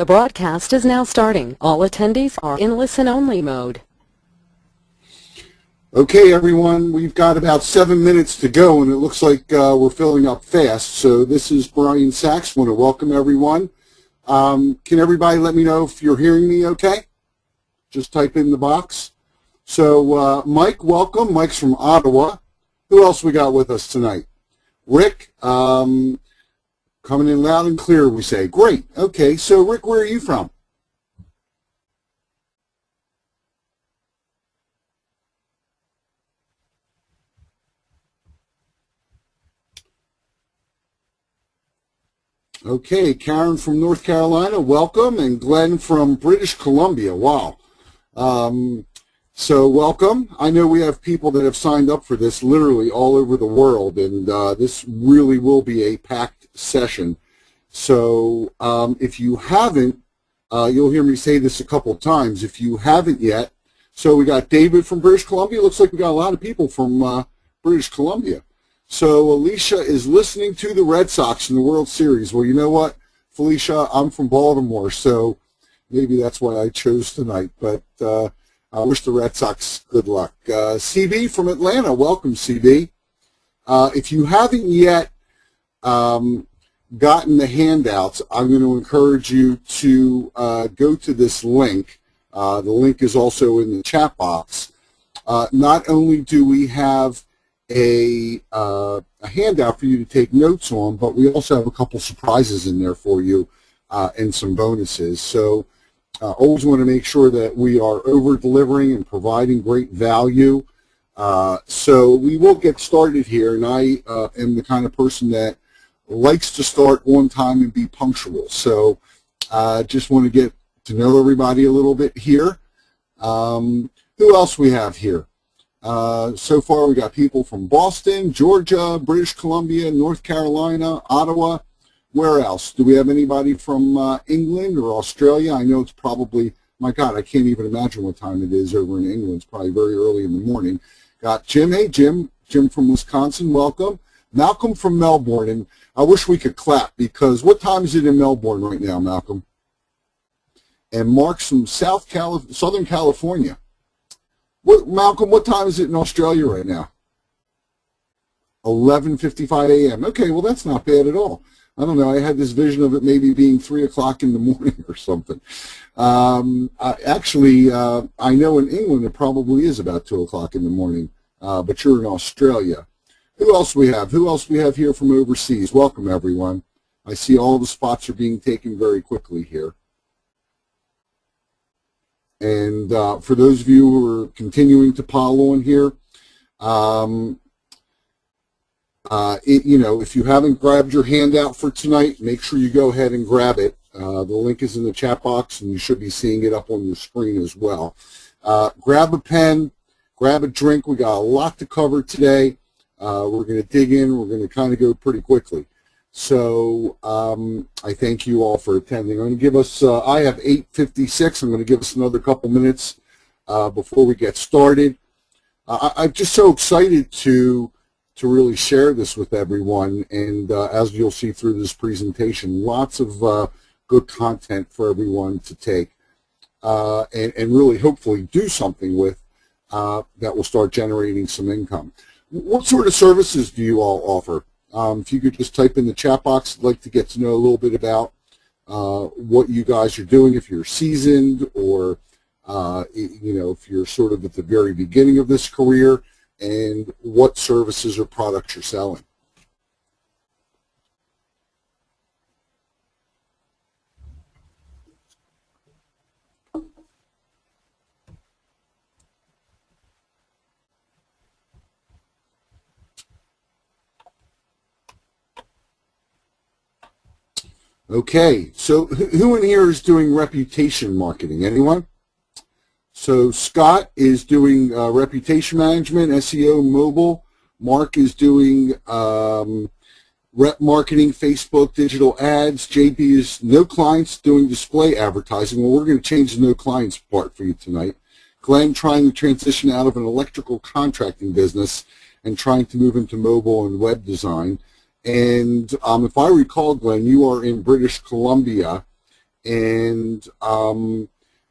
The broadcast is now starting. All attendees are in listen-only mode. Okay, everyone, we've got about 7 minutes to go, and it looks like we're filling up fast. So this is Brian Sachs. I want to welcome everyone. Can everybody let me know if you're hearing me okay? Just type in the box. So Mike, welcome. Mike's from Ottawa. Who else we got with us tonight? Rick, coming in loud and clear, we say. Great. Okay, so Rick, where are you from? Okay, Karen from North Carolina, welcome, and Glenn from British Columbia, wow. So welcome. I know we have people that have signed up for this literally all over the world, and this really will be a packed session. So if you haven't, you'll hear me say this a couple of times, if you haven't yet, so we got David from British Columbia. Looks like we got a lot of people from British Columbia. So Alicia is listening to the Red Sox in the World Series. Well, you know what, Felicia, I'm from Baltimore, so maybe that's why I chose tonight. But I wish the Red Sox good luck. CB from Atlanta, welcome, CB. If you haven't yet gotten the handouts, I'm going to encourage you to go to this link. The link is also in the chat box. Not only do we have a handout for you to take notes on, but we also have a couple surprises in there for you and some bonuses. So always want to make sure that we are over-delivering and providing great value. So we will get started here, and I am the kind of person that likes to start on time and be punctual. So just want to get to know everybody a little bit here. Who else we have here? So far we got people from Boston, Georgia, British Columbia, North Carolina, Ottawa. Where else? Do we have anybody from England or Australia? I know it's probably, my God, I can't even imagine what time it is over in England. It's probably very early in the morning. Got Jim. Hey, Jim. Jim from Wisconsin, welcome. Malcolm from Melbourne, and I wish we could clap because what time is it in Melbourne right now, Malcolm? And Mark's from Southern California. Malcolm, what time is it in Australia right now? 11:55 a.m. Okay, well, that's not bad at all. I don't know. I had this vision of it maybe being 3 o'clock in the morning or something. Actually, I know in England it probably is about 2 o'clock in the morning, but you're in Australia. Who else we have? Who else we have here from overseas? Welcome, everyone. I see all the spots are being taken very quickly here. And for those of you who are continuing to pile on here, you know, if you haven't grabbed your handout for tonight, make sure you go ahead and grab it. The link is in the chat box, and you should be seeing it up on your screen as well. Grab a pen, grab a drink. We got a lot to cover today. We're going to dig in. We're going to kind of go pretty quickly. So I thank you all for attending. I'm going to give us, I have 8:56. I'm going to give us another couple minutes before we get started. I'm just so excited to really share this with everyone. And as you'll see through this presentation, lots of good content for everyone to take and really hopefully do something with that will start generating some income. What sort of services do you all offer? If you could just type in the chat box, I'd like to get to know a little bit about what you guys are doing, if you're seasoned or, you know, if you're sort of at the very beginning of this career, and what services or products you're selling. Okay, so who in here is doing reputation marketing? Anyone? So Scott is doing reputation management, SEO, mobile. Mark is doing rep marketing, Facebook, digital ads. JB is no clients, doing display advertising. Well, we're going to change the no clients part for you tonight. Glenn trying to transition out of an electrical contracting business and trying to move into mobile and web design. And if I recall, Glenn, you are in British Columbia, and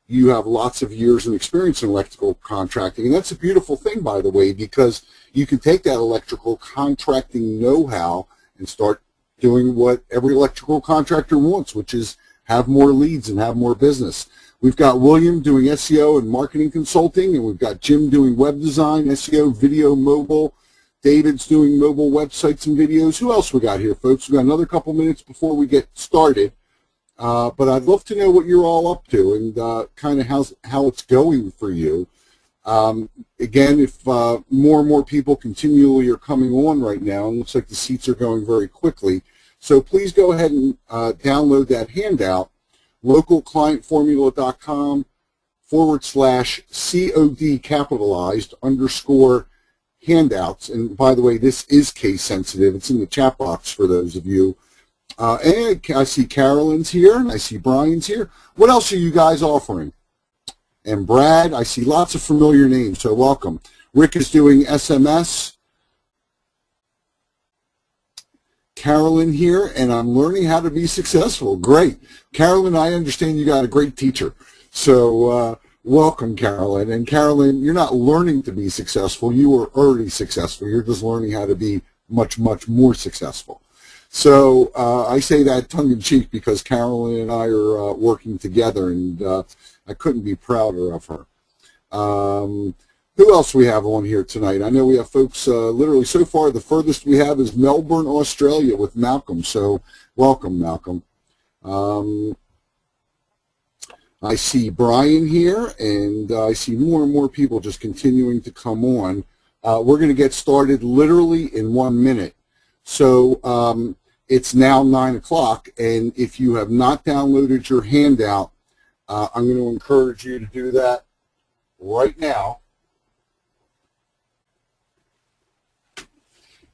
you have lots of years of experience in electrical contracting. And that's a beautiful thing, by the way, because you can take that electrical contracting know-how and start doing what every electrical contractor wants, which is have more leads and have more business. We've got William doing SEO and marketing consulting, and we've got Jim doing web design, SEO, video, mobile. David's doing mobile websites and videos. Who else we got here, folks? We've got another couple minutes before we get started. But I'd love to know what you're all up to and kind of how it's going for you. Again, if more and more people continually are coming on right now, and it looks like the seats are going very quickly, so please go ahead and download that handout, localclientformula.com/COD capitalized _ handouts. And by the way, this is case sensitive. It's in the chat box for those of you. And I see Carolyn's here, and I see Brian's here. What else are you guys offering? And Brad, I see lots of familiar names, so welcome. Rick is doing SMS. Carolyn here, and I'm learning how to be successful. Great. Carolyn, I understand you got a great teacher. So welcome, Carolyn. And Carolyn, you're not learning to be successful. You are already successful. You're just learning how to be much, much more successful. So I say that tongue-in-cheek because Carolyn and I are working together, and I couldn't be prouder of her. Who else we have on here tonight? I know we have folks literally so far. The furthest we have is Melbourne, Australia with Malcolm. So welcome, Malcolm. I see Brian here, and I see more and more people just continuing to come on. We're going to get started literally in 1 minute. So it's now 9 o'clock, and if you have not downloaded your handout, I'm going to encourage you to do that right now.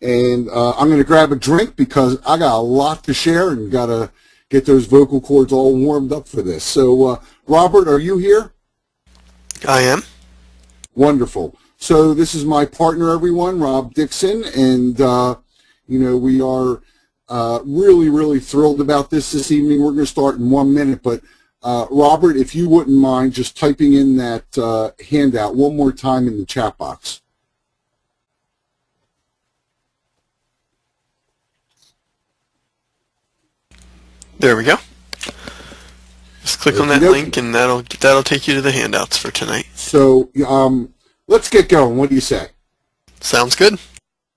And I'm going to grab a drink because I got a lot to share and got to get those vocal cords all warmed up for this. So, Robert, are you here? I am. Wonderful. So this is my partner, everyone, Rob Dixon, and you know, we are really, really thrilled about this evening. We're going to start in 1 minute, but Robert, if you wouldn't mind just typing in that handout one more time in the chat box. There we go. Just click on that link, and that'll take you to the handouts for tonight. So let's get going. What do you say? Sounds good.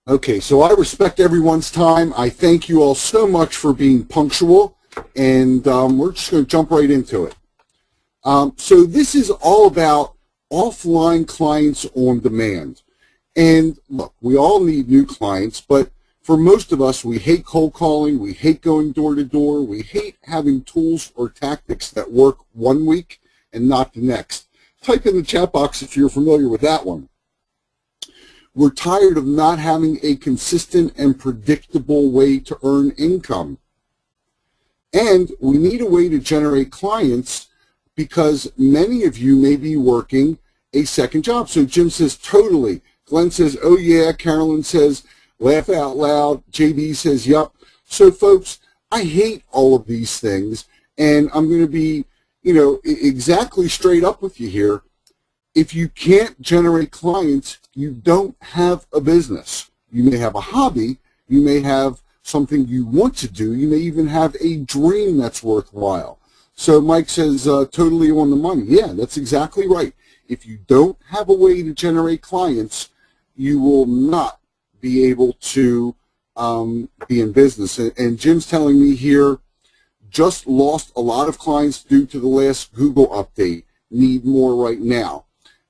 Okay, so I respect everyone's time. I thank you all so much for being punctual, and we're just going to jump right into it. So this is all about offline clients on demand. And look, we all need new clients, but for most of us, we hate cold calling, we hate going door to door, we hate having tools or tactics that work 1 week and not the next. Type in the chat box if you're familiar with that one. We're tired of not having a consistent and predictable way to earn income. And we need a way to generate clients because many of you may be working a second job. So Jim says, totally. Glenn says, oh yeah. Carolyn says, laugh out loud. JB says, yup. So folks, I hate all of these things, and I'm going to be, you know, exactly straight up with you here. If you can't generate clients, you don't have a business. You may have a hobby. You may have something you want to do. You may even have a dream that's worthwhile. So Mike says, totally on the money. Yeah, that's exactly right. If you don't have a way to generate clients, you will not be able to be in business. And Jim's telling me here, just lost a lot of clients due to the last Google update. Need more right now.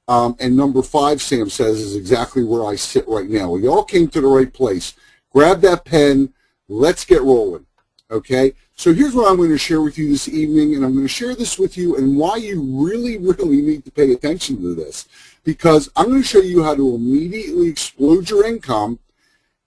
And number 5, Sam says, is exactly where I sit right now. We all came to the right place. Grab that pen. Let's get rolling. Okay? So here's what I'm going to share with you this evening, and I'm going to share this with you and why you really, really need to pay attention to this. Because I'm going to show you how to immediately explode your income,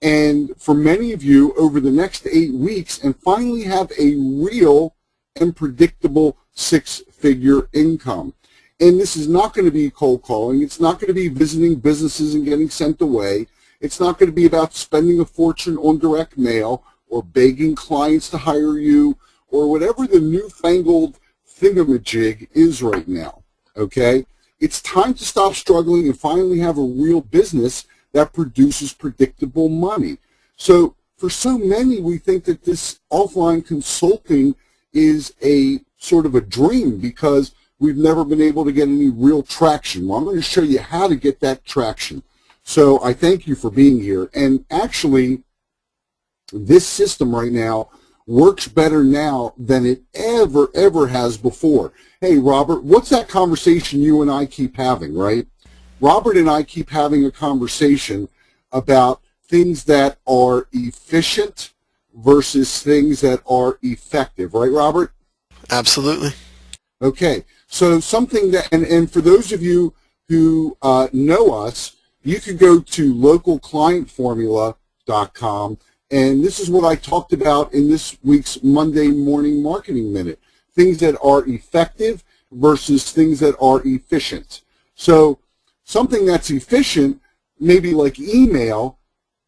and for many of you, over the next 8 weeks, and finally have a real and predictable 6-figure income. And this is not going to be cold calling. It's not going to be visiting businesses and getting sent away. It's not going to be about spending a fortune on direct mail or begging clients to hire you or whatever the newfangled thingamajig is right now, okay? It's time to stop struggling and finally have a real business that produces predictable money. So for so many, we think that this offline consulting is a sort of a dream because we've never been able to get any real traction. Well, I'm going to show you how to get that traction. So I thank you for being here. And actually, this system right now works better now than it ever has before. Hey, Robert, what's that conversation you and I keep having, right? Robert and I keep having a conversation about things that are efficient versus things that are effective, right, Robert? Absolutely. Okay, so something that, and for those of you who know us, you could go to localclientformula.com, and this is what I talked about in this week's Monday Morning Marketing Minute, things that are effective versus things that are efficient. So something that's efficient, maybe like email,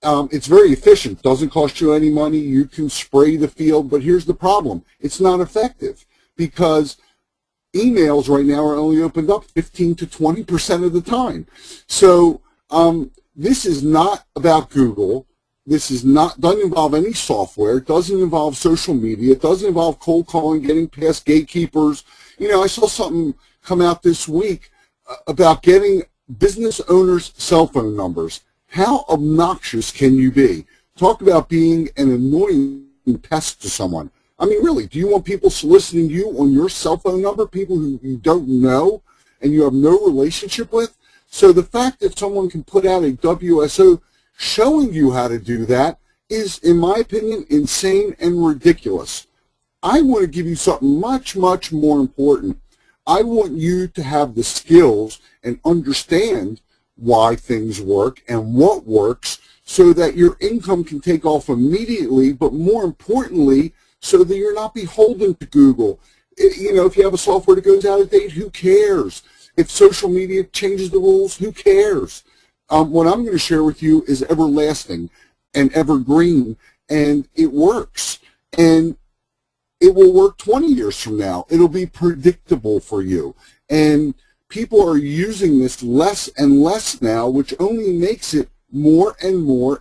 it's very efficient, doesn't cost you any money, you can spray the field, but here's the problem, it's not effective because emails right now are only opened up 15 to 20% of the time. So this is not about Google. This is not, doesn't involve any software. It doesn't involve social media. It doesn't involve cold calling, getting past gatekeepers. You know, I saw something come out this week about getting business owners' cell phone numbers. How obnoxious can you be? Talk about being an annoying pest to someone. I mean, really, do you want people soliciting you on your cell phone number, people who you don't know and you have no relationship with? So the fact that someone can put out a WSO showing you how to do that is, in my opinion, insane and ridiculous. I want to give you something much more important. I want you to have the skills and understand why things work and what works so that your income can take off immediately, but more importantly, so that you're not beholden to Google. You know, if you have a software that goes out of date, who cares? If social media changes the rules, who cares? What I'm going to share with you is everlasting and evergreen, and it works. And it will work 20 years from now. It'll be predictable for you. And people are using this less and less now, which only makes it more and more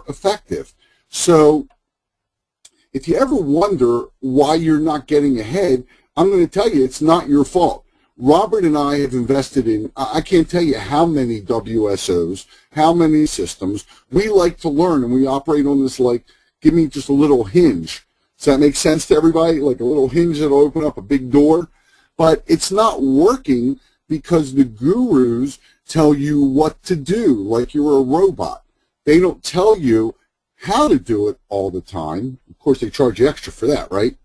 effective. So if you ever wonder why you're not getting ahead, I'm going to tell you it's not your fault. Robert and I have invested in, I can't tell you how many WSOs, how many systems. We like to learn, and we operate on this like, give me just a little hinge. Does that make sense to everybody? Like a little hinge that'll open up a big door? But it's not working because the gurus tell you what to do, like you're a robot. They don't tell you how to do it all the time. Of course, they charge you extra for that, right?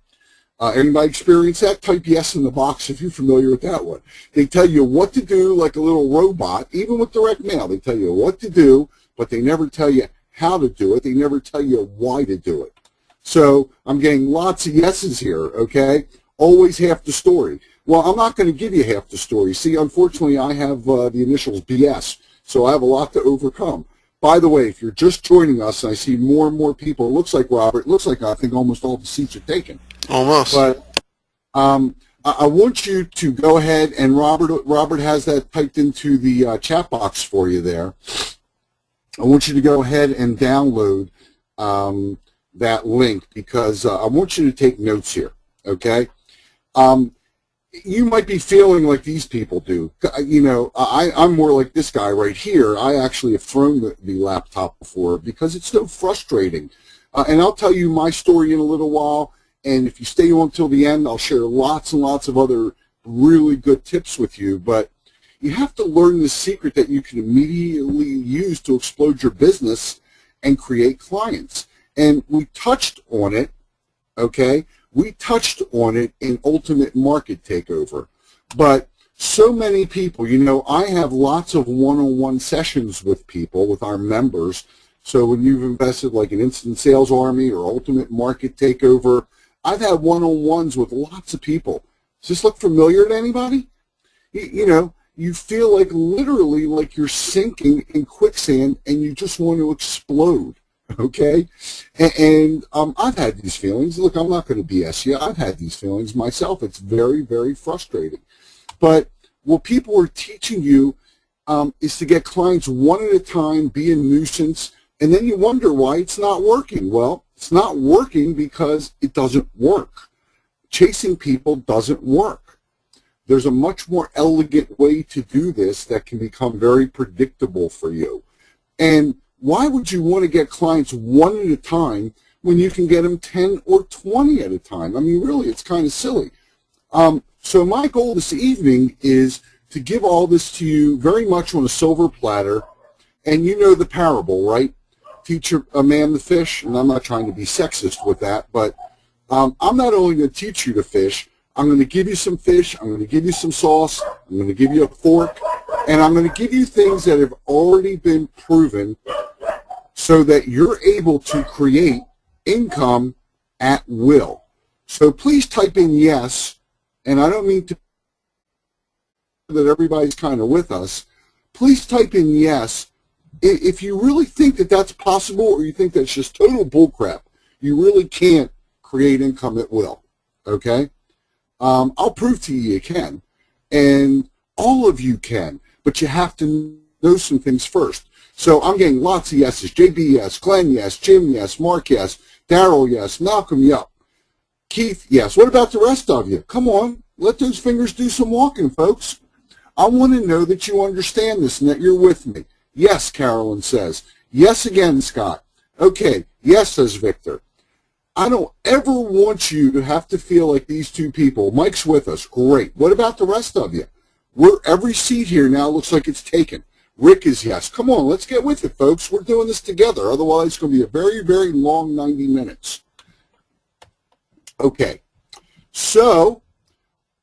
Anybody experience that? Type yes in the box if you're familiar with that one. They tell you what to do like a little robot, even with direct mail. They tell you what to do, but they never tell you how to do it. They never tell you why to do it. So I'm getting lots of yeses here, okay? Always half the story. Well, I'm not going to give you half the story. See, unfortunately, I have the initials BS, so I have a lot to overcome. By the way, if you're just joining us, and I see more and more people, it looks like Robert, it looks like I think almost all the seats are taken. Almost. But I want you to go ahead, and Robert has that typed into the chat box for you there. I want you to go ahead and download that link because I want you to take notes here, okay? You might be feeling like these people do. You know, I'm more like this guy right here. I actually have thrown the laptop before because it's so frustrating. And I'll tell you my story in a little while. And if you stay on till the end, I'll share lots and lots of other really good tips with you. But you have to learn the secret that you can immediately use to explode your business and create clients. And we touched on it, okay? We touched on it in Ultimate Market Takeover. But so many people, you know, I have lots of one-on-one sessions with people, with our members. So when you've invested like an Instant Sales Army or Ultimate Market Takeover, I've had one-on-ones with lots of people. Does this look familiar to anybody? You know, you feel like literally like you're sinking in quicksand and you just want to explode, Okay? And I've had these feelings. Look, I'm not going to BS you. I've had these feelings myself. It's very, very frustrating. But what people are teaching you is to get clients one at a time, be a nuisance, and then you wonder why it's not working. Well, it's not working because it doesn't work. Chasing people doesn't work. There's a much more elegant way to do this that can become very predictable for you. And why would you want to get clients one at a time when you can get them 10 or 20 at a time? I mean, really, it's kind of silly. So my goal this evening is to give all this to you very much on a silver platter. And you know the parable, right? Teach a man to fish, and I'm not trying to be sexist with that, but I'm not only going to teach you to fish, I'm going to give you some fish, I'm going to give you some sauce, I'm going to give you a fork, and I'm going to give you things that have already been proven so that you're able to create income at will. So please type in yes, and I don't mean to that everybody's kind of with us. Please type in yes if you really think that that's possible, or you think that's just total bullcrap. You really can't create income at will, okay? I'll prove to you can, and all of you can, but you have to know some things first. So I'm getting lots of yeses. JB, yes. Glenn, yes. Jim, yes. Mark, yes. Daryl, yes. Malcolm, yep. Keith, yes. What about the rest of you? Come on, let those fingers do some walking, folks. I want to know that you understand this and that you're with me. Yes, Carolyn says. Yes again, Scott. Okay, yes, says Victor. I don't ever want you to have to feel like these two people. Mike's with us. Great. What about the rest of you? Every seat here now looks like it's taken. Rick is yes. Come on, let's get with it, folks. We're doing this together. Otherwise, it's going to be a very, very long 90 minutes. Okay. So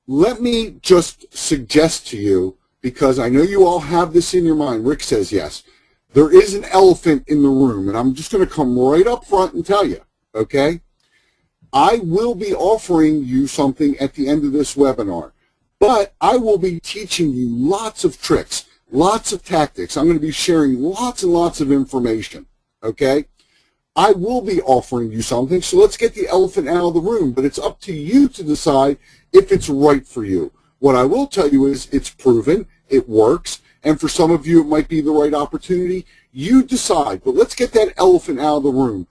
let me just suggest to you, because I know you all have this in your mind. Rick says yes. There is an elephant in the room, and I'm just going to come right up front and tell you, okay? I will be offering you something at the end of this webinar, but I will be teaching you lots of tricks, lots of tactics. I'm going to be sharing lots and lots of information, okay? I will be offering you something, so let's get the elephant out of the room, but it's up to you to decide if it's right for you. What I will tell you is it's proven, it works, and for some of you it might be the right opportunity. You decide, but let's get that elephant out of the room.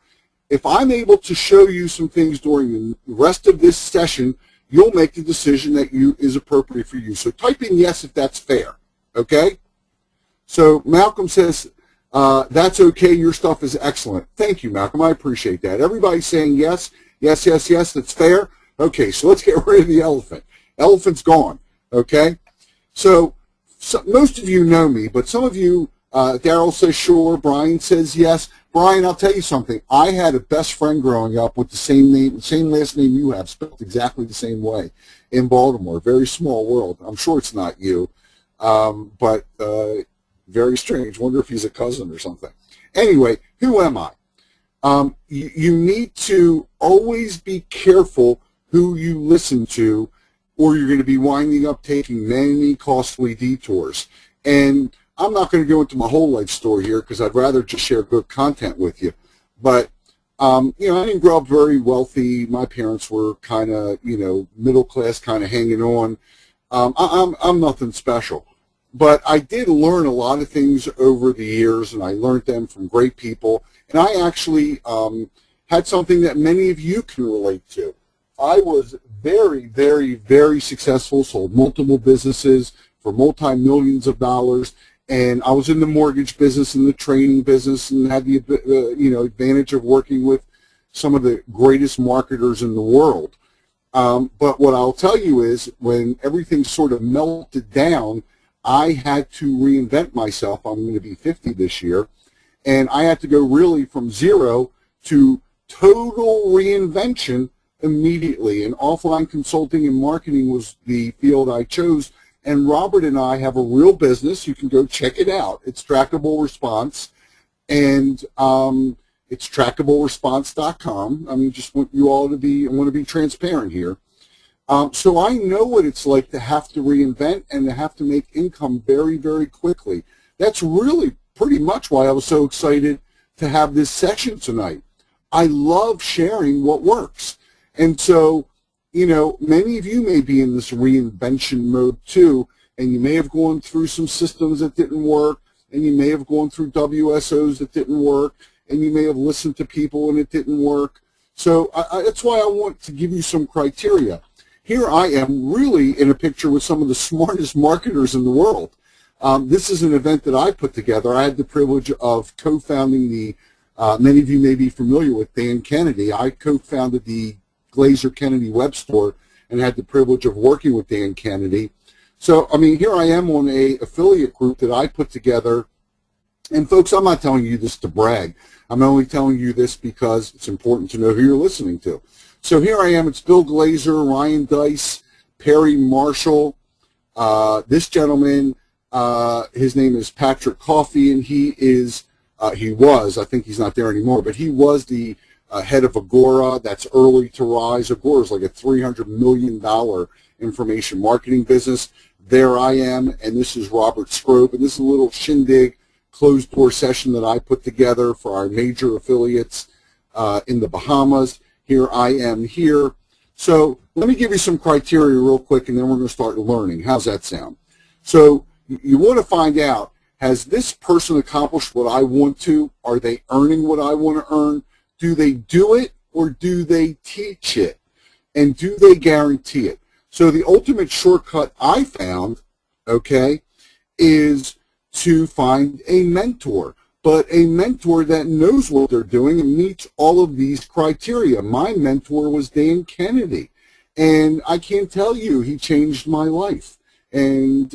If I'm able to show you some things during the rest of this session, you'll make the decision that is appropriate for you. So type in yes if that's fair, okay? So Malcolm says, that's okay, your stuff is excellent. Thank you, Malcolm, I appreciate that. Everybody's saying yes, yes, yes, yes, that's fair. Okay, so let's get rid of the elephant. Elephant's gone, okay? So most of you know me, but some of you, Daryl says sure, Brian says yes. Brian, I'll tell you something. I had a best friend growing up with the same name, same last name you have, spelled exactly the same way in Baltimore. Very small world. I'm sure it's not you, but very strange. Wonder if he's a cousin or something. Anyway, who am I? You need to always be careful who you listen to, or you're going to be winding up taking many costly detours. And I'm not going to go into my whole life story here because I'd rather just share good content with you. But, you know, I didn't grow up very wealthy. My parents were kind of, you know, middle class, kind of hanging on. I'm nothing special. But I did learn a lot of things over the years, and I learned them from great people. And I actually had something that many of you can relate to. I was very, very, very successful, sold multiple businesses for multi-millions of dollars. And I was in the mortgage business and the training business, and had the you know, advantage of working with some of the greatest marketers in the world. But what I'll tell you is, when everything sort of melted down, I had to reinvent myself. I'm going to be 50 this year, and I had to go really from zero to total reinvention immediately. And offline consulting and marketing was the field I chose. And Robert and I have a real business. You can go check it out. It's Trackable Response, and it's trackableresponse.com. I mean, just want you all to be, I want to be transparent here. So I know what it's like to have to reinvent and to have to make income very, very quickly. That's really pretty much why I was so excited to have this session tonight. I love sharing what works. And so, you know, many of you may be in this reinvention mode too, and you may have gone through some systems that didn't work, and you may have gone through WSOs that didn't work, and you may have listened to people and it didn't work. So that's why I want to give you some criteria. Here I am really in a picture with some of the smartest marketers in the world. This is an event that I put together. I had the privilege of co-founding the, many of you may be familiar with Dan Kennedy. I co-founded the Glazer Kennedy web store and had the privilege of working with Dan Kennedy. So, I mean, here I am on a affiliate group that I put together. And folks, I'm not telling you this to brag. I'm only telling you this because it's important to know who you're listening to. So here I am. It's Bill Glazer, Ryan Dice, Perry Marshall. This gentleman, his name is Patrick Coffey, and he was, I think he's not there anymore, but he was the head of Agora. That's early to rise. Agora is like a $300 million information marketing business. There I am, and this is Robert Scrope, and this is a little shindig closed door session that I put together for our major affiliates in the Bahamas. Here I am here. So let me give you some criteria real quick, and then we're going to start learning. How's that sound? So you want to find out, has this person accomplished what I want to? Are they earning what I want to earn? Do they do it, or do they teach it? And do they guarantee it? So the ultimate shortcut I found, okay, is to find a mentor, but a mentor that knows what they're doing and meets all of these criteria. My mentor was Dan Kennedy, and I can't tell you, he changed my life. And,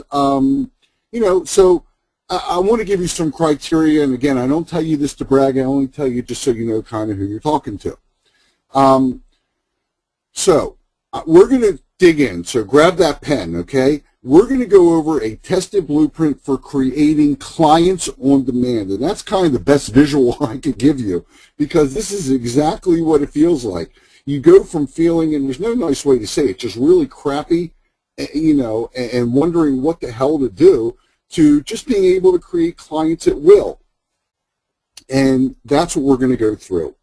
you know, so I want to give you some criteria, and again, I don't tell you this to brag, I only tell you just so you know kind of who you're talking to. So we're going to dig in, so grab that pen, okay? We're going to go over a tested blueprint for creating clients on demand, and that's kind of the best visual I could give you, because this is exactly what it feels like. You go from feeling, and there's no nice way to say it, just really crappy, you know, and wondering what the hell to do, to just being able to create clients at will. And that's what we're going to go through.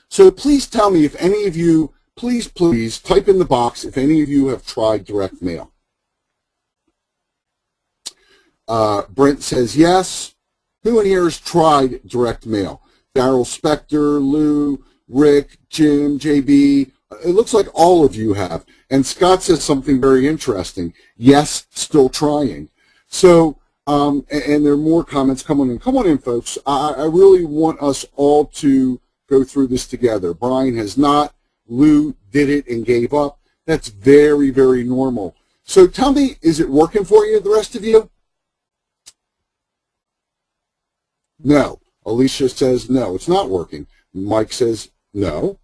So please tell me if any of you, please type in the box if any of you have tried direct mail. Brent says yes. Who in here has tried direct mail? Daryl Spector, Lou, Rick, Jim, JB. It looks like all of you have. And Scott says something very interesting. Yes, still trying. So, and there are more comments coming in. Come on in, folks. I really want us all to go through this together. Brian has not. Lou did it and gave up. That's very, very normal. So tell me, is it working for you, the rest of you? No. Alicia says no, it's not working. Mike says no.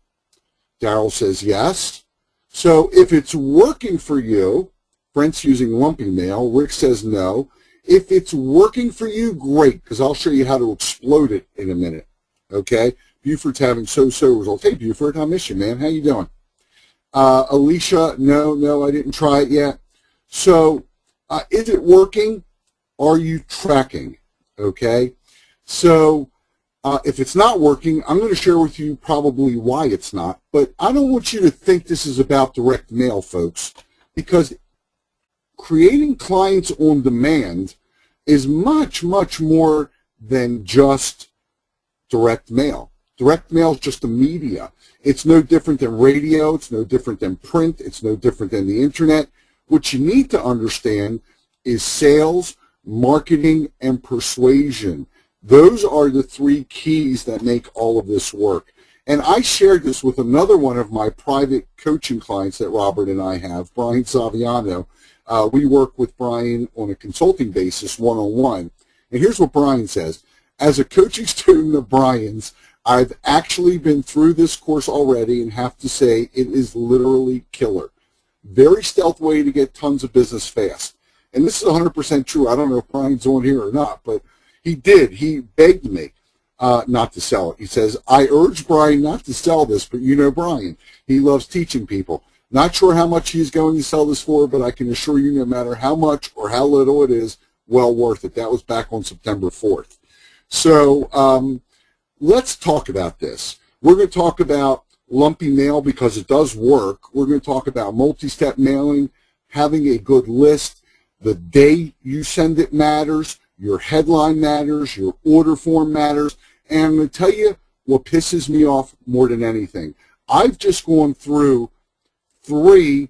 Daryl says yes. So if it's working for you, Brent's using lumpy mail. Rick says no. If it's working for you, great, because I'll show you how to explode it in a minute. Okay? Buford's having so-so results. Hey, Buford, I miss you, man. How you doing? Alicia, no, I didn't try it yet. So is it working? Are you tracking? Okay? So if it's not working, I'm going to share with you probably why it's not. But I don't want you to think this is about direct mail, folks, because creating clients on demand is much, much more than just direct mail. Direct mail is just a media. It's no different than radio. It's no different than print. It's no different than the internet. What you need to understand is sales, marketing, and persuasion. Those are the three keys that make all of this work. And I shared this with another one of my private coaching clients that Robert and I have, Brian Saviano. We work with Brian on a consulting basis, one-on-one. And here's what Brian says. As a coaching student of Brian's, I've actually been through this course already and have to say it is literally killer. Very stealth way to get tons of business fast. And this is 100% true. I don't know if Brian's on here or not, but he did. He begged me not to sell it. He says, I urge Brian not to sell this, but you know Brian. He loves teaching people. Not sure how much he's going to sell this for, but I can assure you no matter how much or how little it is, well worth it. That was back on September 4th. So let's talk about this. We're going to talk about lumpy mail because it does work. We're going to talk about multi-step mailing, having a good list. The day you send it matters. Your headline matters. Your order form matters. And I'm going to tell you what pisses me off more than anything. I've just gone through 3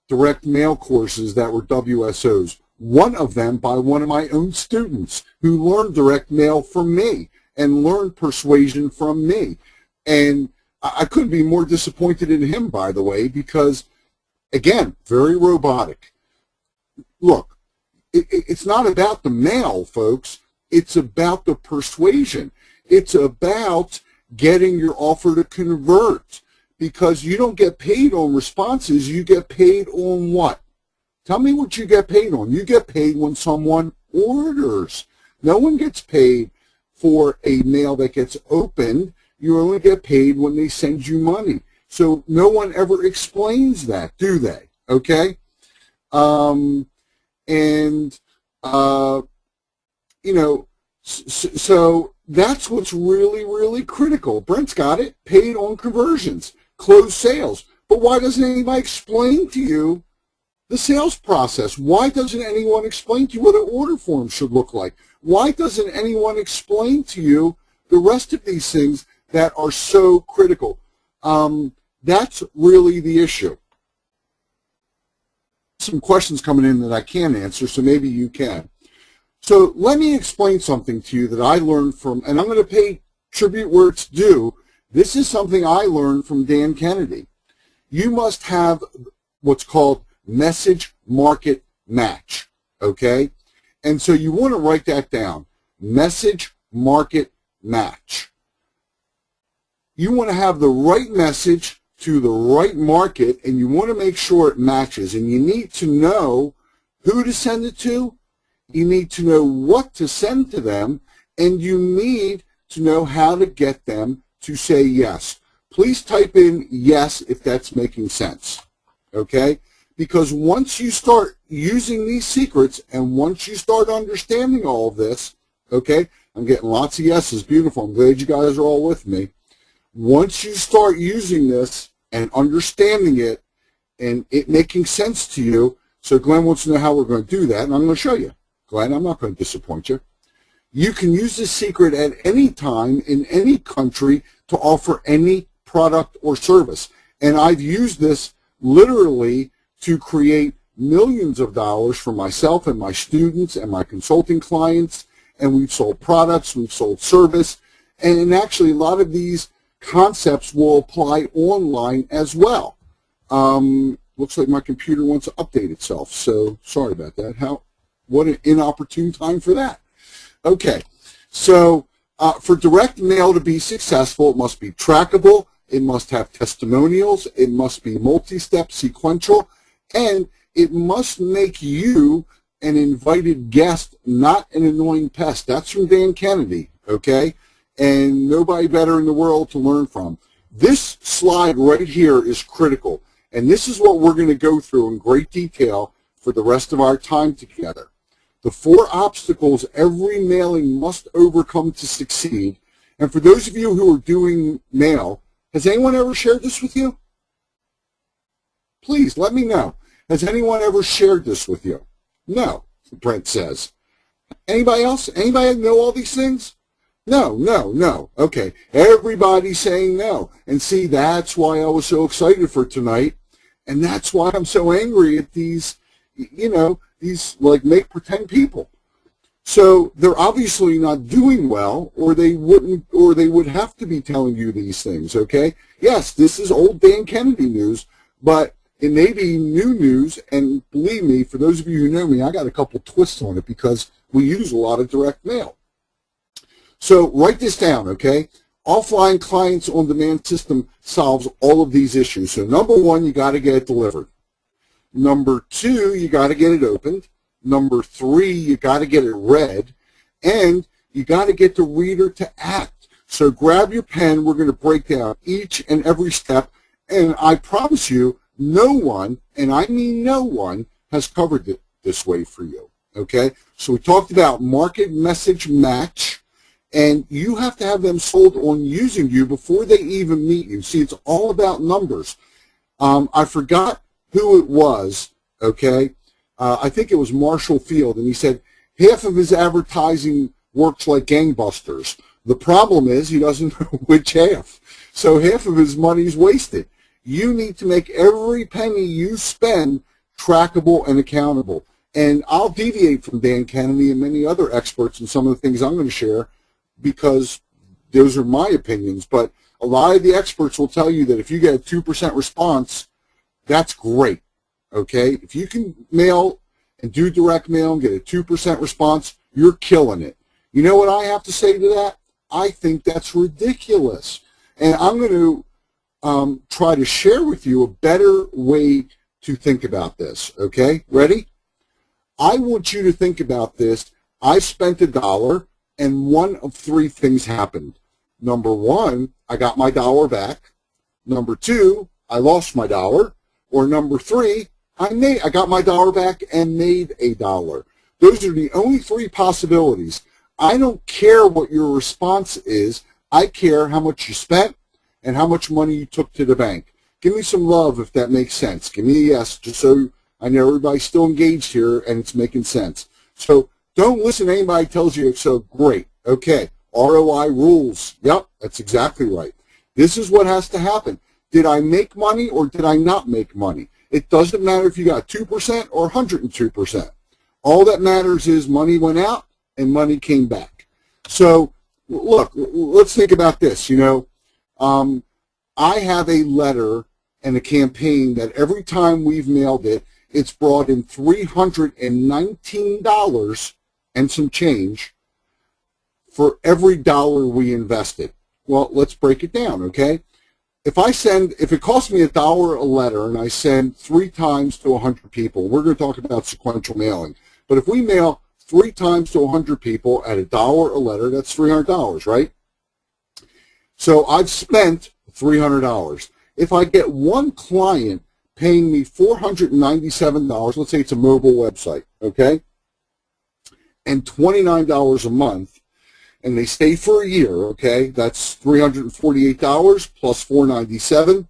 direct mail courses that were WSOs. One of them by one of my own students who learned direct mail from me and learned persuasion from me. And I couldn't be more disappointed in him, by the way, because, again, very robotic. Look, it's not about the mail, folks. It's about the persuasion. It's about getting your offer to convert, because you don't get paid on responses. You get paid on what? Tell me what you get paid on. You get paid when someone orders. No one gets paid for a mail that gets opened. You only get paid when they send you money. So no one ever explains that, do they? Okay? So that's what's really, really critical. Brent's got it. Paid on conversions. Closed sales. But why doesn't anybody explain to you the sales process? Why doesn't anyone explain to you what an order form should look like? Why doesn't anyone explain to you the rest of these things that are so critical? That's really the issue. Some questions coming in that I can't answer, so maybe you can. So let me explain something to you that I learned from, and I'm going to pay tribute where it's due. This is something I learned from Dan Kennedy. You must have what's called message market match, okay? And so you want to write that down, message market match. You want to have the right message to the right market, and you want to make sure it matches. And you need to know who to send it to, you need to know what to send to them, and you need to know how to get them to say yes. Please type in yes if that's making sense, okay? Because once you start using these secrets and once you start understanding all of this, okay, I'm getting lots of yeses, beautiful, I'm glad you guys are all with me. Once you start using this and understanding it and it making sense to you, so Glenn wants to know how we're going to do that, and I'm going to show you. Glenn, I'm not going to disappoint you. You can use this secret at any time in any country to offer any product or service. And I've used this literally to create millions of dollars for myself and my students and my consulting clients. And we've sold products, we've sold service. And actually, a lot of these concepts will apply online as well. Looks like my computer wants to update itself, so sorry about that. What an inopportune time for that. Okay, so for direct mail to be successful, it must be trackable, it must have testimonials, it must be multi-step sequential, and it must make you an invited guest, not an annoying pest. That's from Dan Kennedy, okay? And nobody better in the world to learn from. This slide right here is critical, and this is what we're going to go through in great detail for the rest of our time together. The 4 obstacles every mailing must overcome to succeed. And for those of you who are doing mail, has anyone ever shared this with you? Please let me know. Has anyone ever shared this with you? No, Brent says. Anybody else? Anybody know all these things? No, no, no. Okay, everybody's saying no. And see, that's why I was so excited for tonight. And that's why I'm so angry at these, these like make pretend people. So they're obviously not doing well, or they would have to be telling you these things, okay? Yes, this is old Dan Kennedy news, but it may be new news, and believe me, for those of you who know me, I got a couple twists on it because we use a lot of direct mail. So write this down, okay? Offline clients on demand system solves all of these issues. So number 1, you got to get it delivered. Number 2, you got to get it opened. Number 3, you got to get it read. And you got to get the reader to act. So grab your pen. We're going to break down each and every step. And I promise you, no one, and I mean no one, has covered it this way for you. Okay? So we talked about market message match. And you have to have them sold on using you before they even meet you. See, it's all about numbers. I forgot who it was, okay? I think it was Marshall Field, and he said half of his advertising works like gangbusters. The problem is he doesn't know which half. So half of his money is wasted. You need to make every penny you spend trackable and accountable. And I'll deviate from Dan Kennedy and many other experts in some of the things I'm going to share because those are my opinions. But a lot of the experts will tell you that if you get a 2% response, that's great, okay? If you can mail and do direct mail and get a 2% response, you're killing it. You know what I have to say to that? I think that's ridiculous. And I'm going to try to share with you a better way to think about this, okay? Ready? I want you to think about this. I spent $1, and one of three things happened. Number one, I got my $1 back. Number two, I lost my $1. Or number three, I got my $1 back and made $1. Those are the only three possibilities. I don't care what your response is. I care how much you spent and how much money you took to the bank. Give me some love if that makes sense. Give me a yes, just so I know everybody's still engaged here and it's making sense. So don't listen to anybody who tells you it's so great. Okay, ROI rules. Yep, that's exactly right. This is what has to happen. Did I make money or did I not make money? It doesn't matter if you got 2% or 102%. All that matters is money went out and money came back. So look, let's think about this. You know, I have a letter and a campaign that every time we've mailed it, it's brought in $319 and some change for every dollar we invested. Well, let's break it down, okay? If it costs me $1 a letter and I send 3 times to 100 people, we're going to talk about sequential mailing. But if we mail 3 times to 100 people at $1 a letter, that's $300, right? So I've spent $300. If I get one client paying me $497, let's say it's a mobile website, okay, and $29 a month, and they stay for a year, okay, that's $348 plus $497.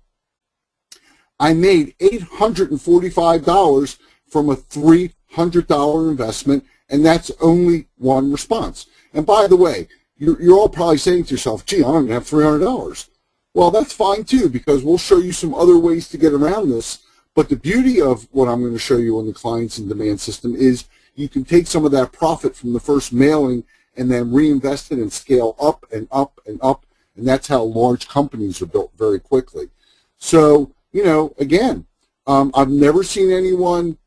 I made $845 from a $300 investment, and that's only one response. And by the way, you're all probably saying to yourself, gee, I don't even have $300. Well, that's fine too, because we'll show you some other ways to get around this. But the beauty of what I'm going to show you on the clients and demand system is you can take some of that profit from the first mailing and then reinvest it and scale up and up and up. And that's how large companies are built very quickly. So, you know, again, I've never seen anyone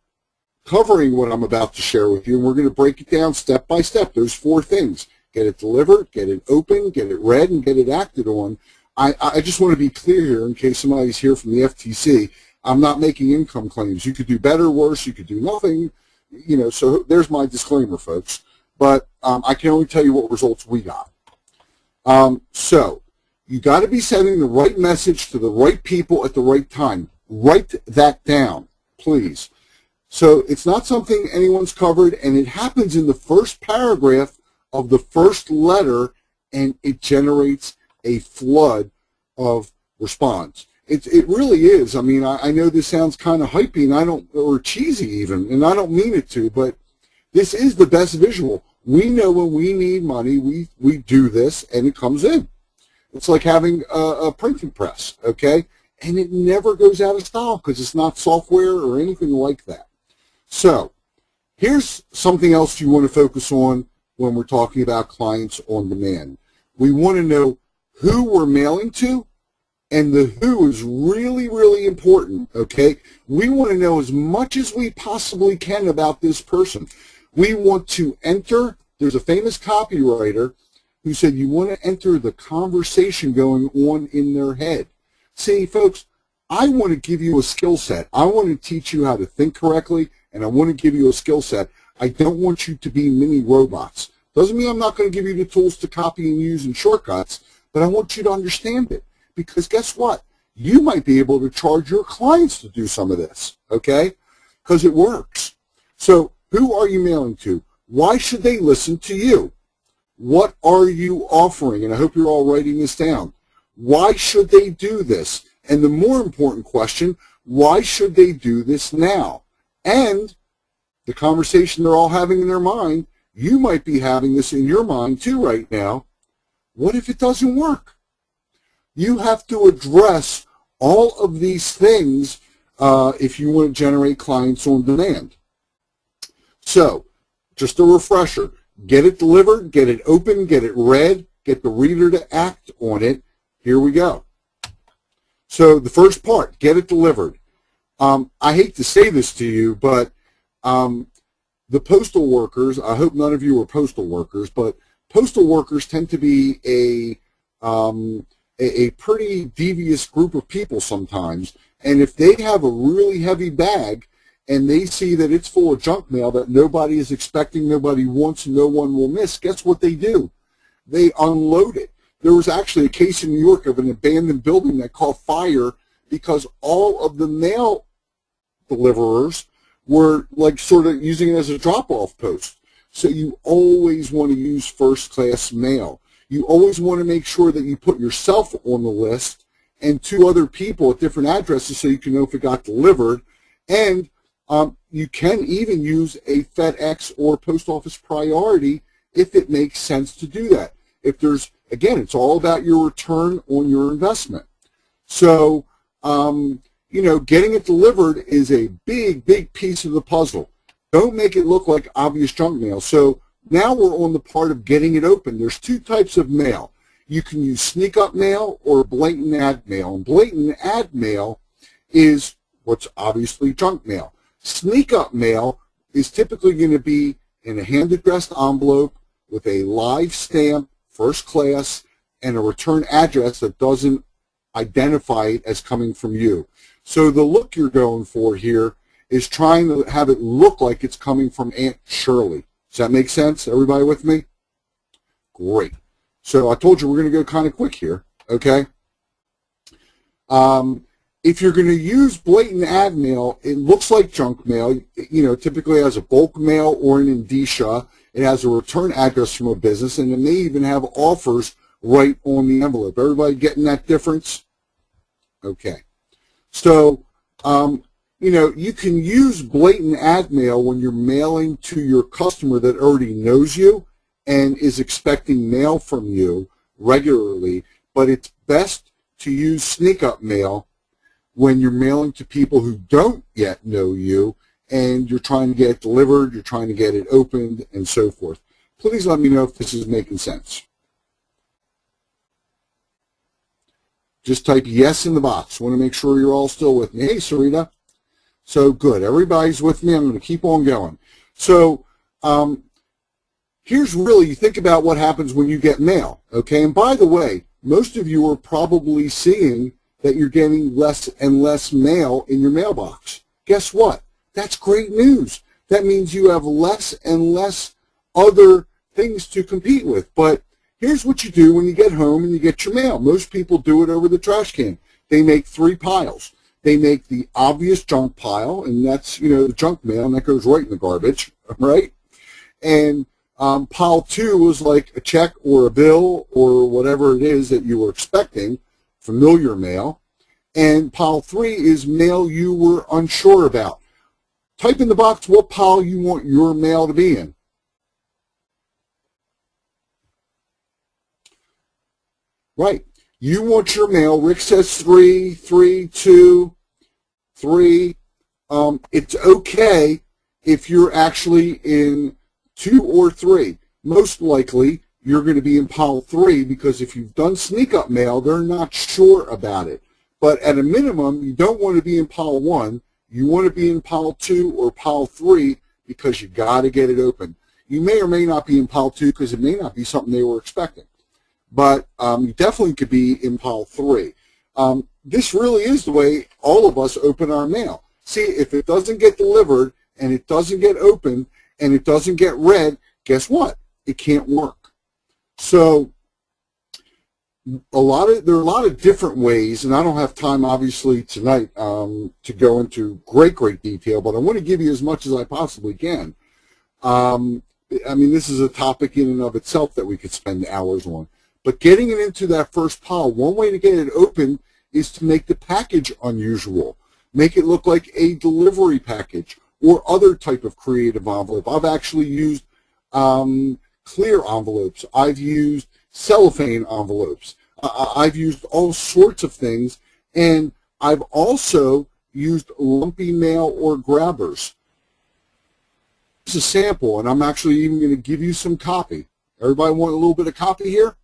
covering what I'm about to share with you. And we're going to break it down step by step. There's 4 things. Get it delivered, get it open, get it read, and get it acted on. I just want to be clear here in case somebody's here from the FTC. I'm not making income claims. You could do better, worse. You could do nothing. You know, so there's my disclaimer, folks. But I can only tell you what results we got. So you got to be sending the right message to the right people at the right time. Write that down, please. So it's not something anyone's covered, and it happens in the first paragraph of the first letter, and it generates a flood of response. It really is. I mean, I know this sounds kind of hypey and or cheesy even, and I don't mean it to, but this is the best visual. We know when we need money, we do this, and it comes in. It's like having a printing press, okay? And it never goes out of style because it's not software or anything like that. So here's something else you want to focus on when we're talking about clients on demand. We want to know who we're mailing to, and the who is really, really important, okay? We want to know as much as we possibly can about this person. We want to enter, there's a famous copywriter who said you want to enter the conversation going on in their head. See, folks, I want to give you a skill set. I want to teach you how to think correctly, and I want to give you a skill set. I don't want you to be mini robots. Doesn't mean I'm not going to give you the tools to copy and use and shortcuts, but I want you to understand it. Because guess what? You might be able to charge your clients to do some of this, okay? Because it works. So who are you mailing to? Why should they listen to you? What are you offering? And I hope you're all writing this down. Why should they do this? And the more important question, why should they do this now? And the conversation they're all having in their mind, you might be having this in your mind too right now. What if it doesn't work? You have to address all of these things if you want to generate clients on demand. So, just a refresher, get it delivered, get it open, get it read, get the reader to act on it. Here we go. So the first part, get it delivered. I hate to say this to you, but the postal workers, I hope none of you are postal workers, but postal workers tend to be a pretty devious group of people sometimes. And if they have a really heavy bag and they see that it's full of junk mail that nobody is expecting, nobody wants, no one will miss, guess what they do? They unload it. There was actually a case in New York of an abandoned building that caught fire because all of the mail deliverers were like sort of using it as a drop-off post. So you always want to use first-class mail. You always want to make sure that you put yourself on the list and 2 other people at different addresses so you can know if it got delivered. And you can even use a FedEx or Post Office Priority if it makes sense to do that. If there's, again, it's all about your return on your investment. So, you know, getting it delivered is a big, big piece of the puzzle. Don't make it look like obvious junk mail. So now we're on the part of getting it open. There's 2 types of mail. You can use sneak up mail or blatant ad mail. And blatant ad mail is what's obviously junk mail. Sneak up mail is typically going to be in a hand-addressed envelope with a live stamp, first class, and a return address that doesn't identify it as coming from you. So the look you're going for here is trying to have it look like it's coming from Aunt Shirley. Does that make sense? Everybody with me? Great. So I told you we're going to go kind of quick here, okay? If you're going to use blatant ad mail, it looks like junk mail. You know, typically it has a bulk mail or an indicia. It has a return address from a business, and it may even have offers right on the envelope. Everybody getting that difference? Okay. So, you know, you can use blatant ad mail when you're mailing to your customer that already knows you and is expecting mail from you regularly, but it's best to use sneak up mail when you're mailing to people who don't yet know you and you're trying to get it delivered, you're trying to get it opened, and so forth. Please let me know if this is making sense. Just type yes in the box. I want to make sure you're all still with me. Hey, Sarita. So good. Everybody's with me. I'm going to keep on going. So here's really, you think about what happens when you get mail. Okay, and by the way, most of you are probably seeing that you're getting less and less mail in your mailbox. Guess what? That's great news. That means you have less and less other things to compete with. But here's what you do when you get home and you get your mail. Most people do it over the trash can. They make 3 piles. They make the obvious junk pile, and that's, you know, the junk mail, and that goes right in the garbage, right? And pile 2 is like a check or a bill or whatever it is that you were expecting, familiar mail. And pile 3 is mail you were unsure about. Type in the box what pile you want your mail to be in. Right. You want your mail. Rick says 3, 3, 2, 3. It's okay if you're actually in 2 or 3. Most likely, you're going to be in pile 3 because if you've done sneak up mail, they're not sure about it. But at a minimum, you don't want to be in pile 1. You want to be in pile 2 or pile 3 because you got to get it open. You may or may not be in pile 2 because it may not be something they were expecting. But you definitely could be in pile 3. This really is the way all of us open our mail. See, if it doesn't get delivered and it doesn't get opened and it doesn't get read, guess what? It can't work. So there are a lot of different ways, and I don't have time obviously tonight to go into great detail, but I want to give you as much as I possibly can. I mean, this is a topic in and of itself that we could spend hours on. But getting it into that first pile, one way to get it open is to make the package unusual. Make it look like a delivery package or other type of creative envelope. I've actually used clear envelopes. I've used cellophane envelopes. I've used all sorts of things, and I've also used lumpy mail or grabbers. This is a sample, and I'm actually even going to give you some copy. Everybody want a little bit of copy here?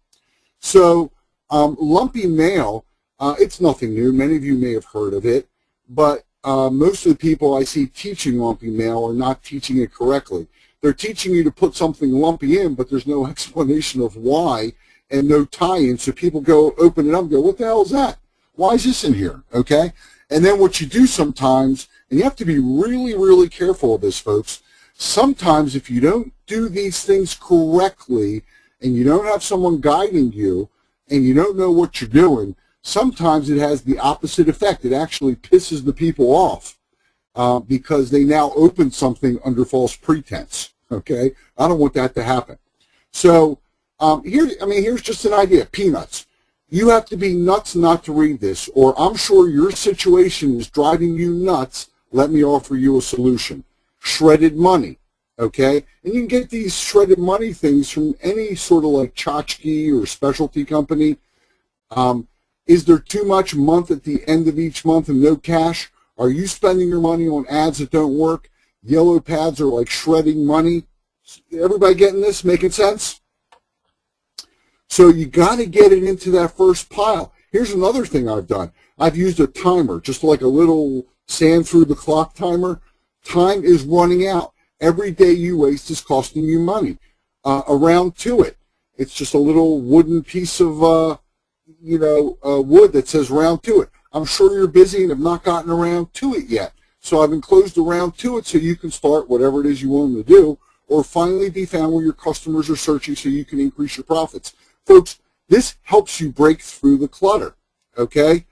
So lumpy mail, it's nothing new. Many of you may have heard of it, but most of the people I see teaching lumpy mail are not teaching it correctly. They're teaching you to put something lumpy in, but there's no explanation of why and no tie-in. So people go open it up and go, what the hell is that? Why is this in here? Okay? And then what you do sometimes, and you have to be really, really careful of this, folks. Sometimes if you don't do these things correctly and you don't have someone guiding you and you don't know what you're doing, sometimes it has the opposite effect. It actually pisses the people off because they now open something under false pretense. Okay? I don't want that to happen. So here's just an idea. Peanuts. You have to be nuts not to read this, or I'm sure your situation is driving you nuts. Let me offer you a solution. Shredded money, okay? And you can get these shredded money things from any sort of like tchotchke or specialty company. Is there too much month at the end of each month and no cash? Are you spending your money on ads that don't work? Yellow pads are like shredding money. Everybody getting this? Making sense? So you got to get it into that first pile. Here's another thing I've done. I've used a timer, just like a little sand through the clock timer. Time is running out. Every day you waste is costing you money. Around to it. It's just a little wooden piece of, wood that says round to it. I'm sure you're busy and have not gotten around to it yet. So I've enclosed around to it so you can start whatever it is you want them to do, or finally be found where your customers are searching so you can increase your profits. Folks, this helps you break through the clutter, okay?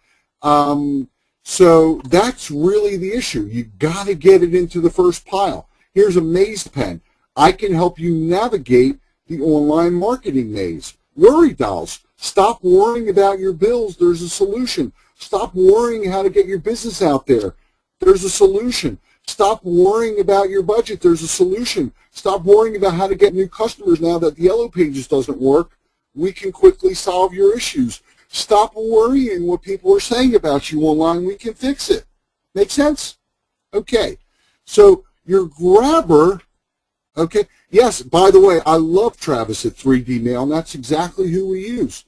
So that's really the issue. You got to get it into the first pile. Here's a maze pen. I can help you navigate the online marketing maze. Worry dolls. Stop worrying about your bills. There's a solution. Stop worrying how to get your business out there. There's a solution. Stop worrying about your budget. There's a solution. Stop worrying about how to get new customers now that the Yellow Pages doesn't work. We can quickly solve your issues. Stop worrying what people are saying about you online. We can fix it. Make sense? Okay. So your grabber, okay. Yes, by the way, I love Travis at 3D Mail, and that's exactly who we use.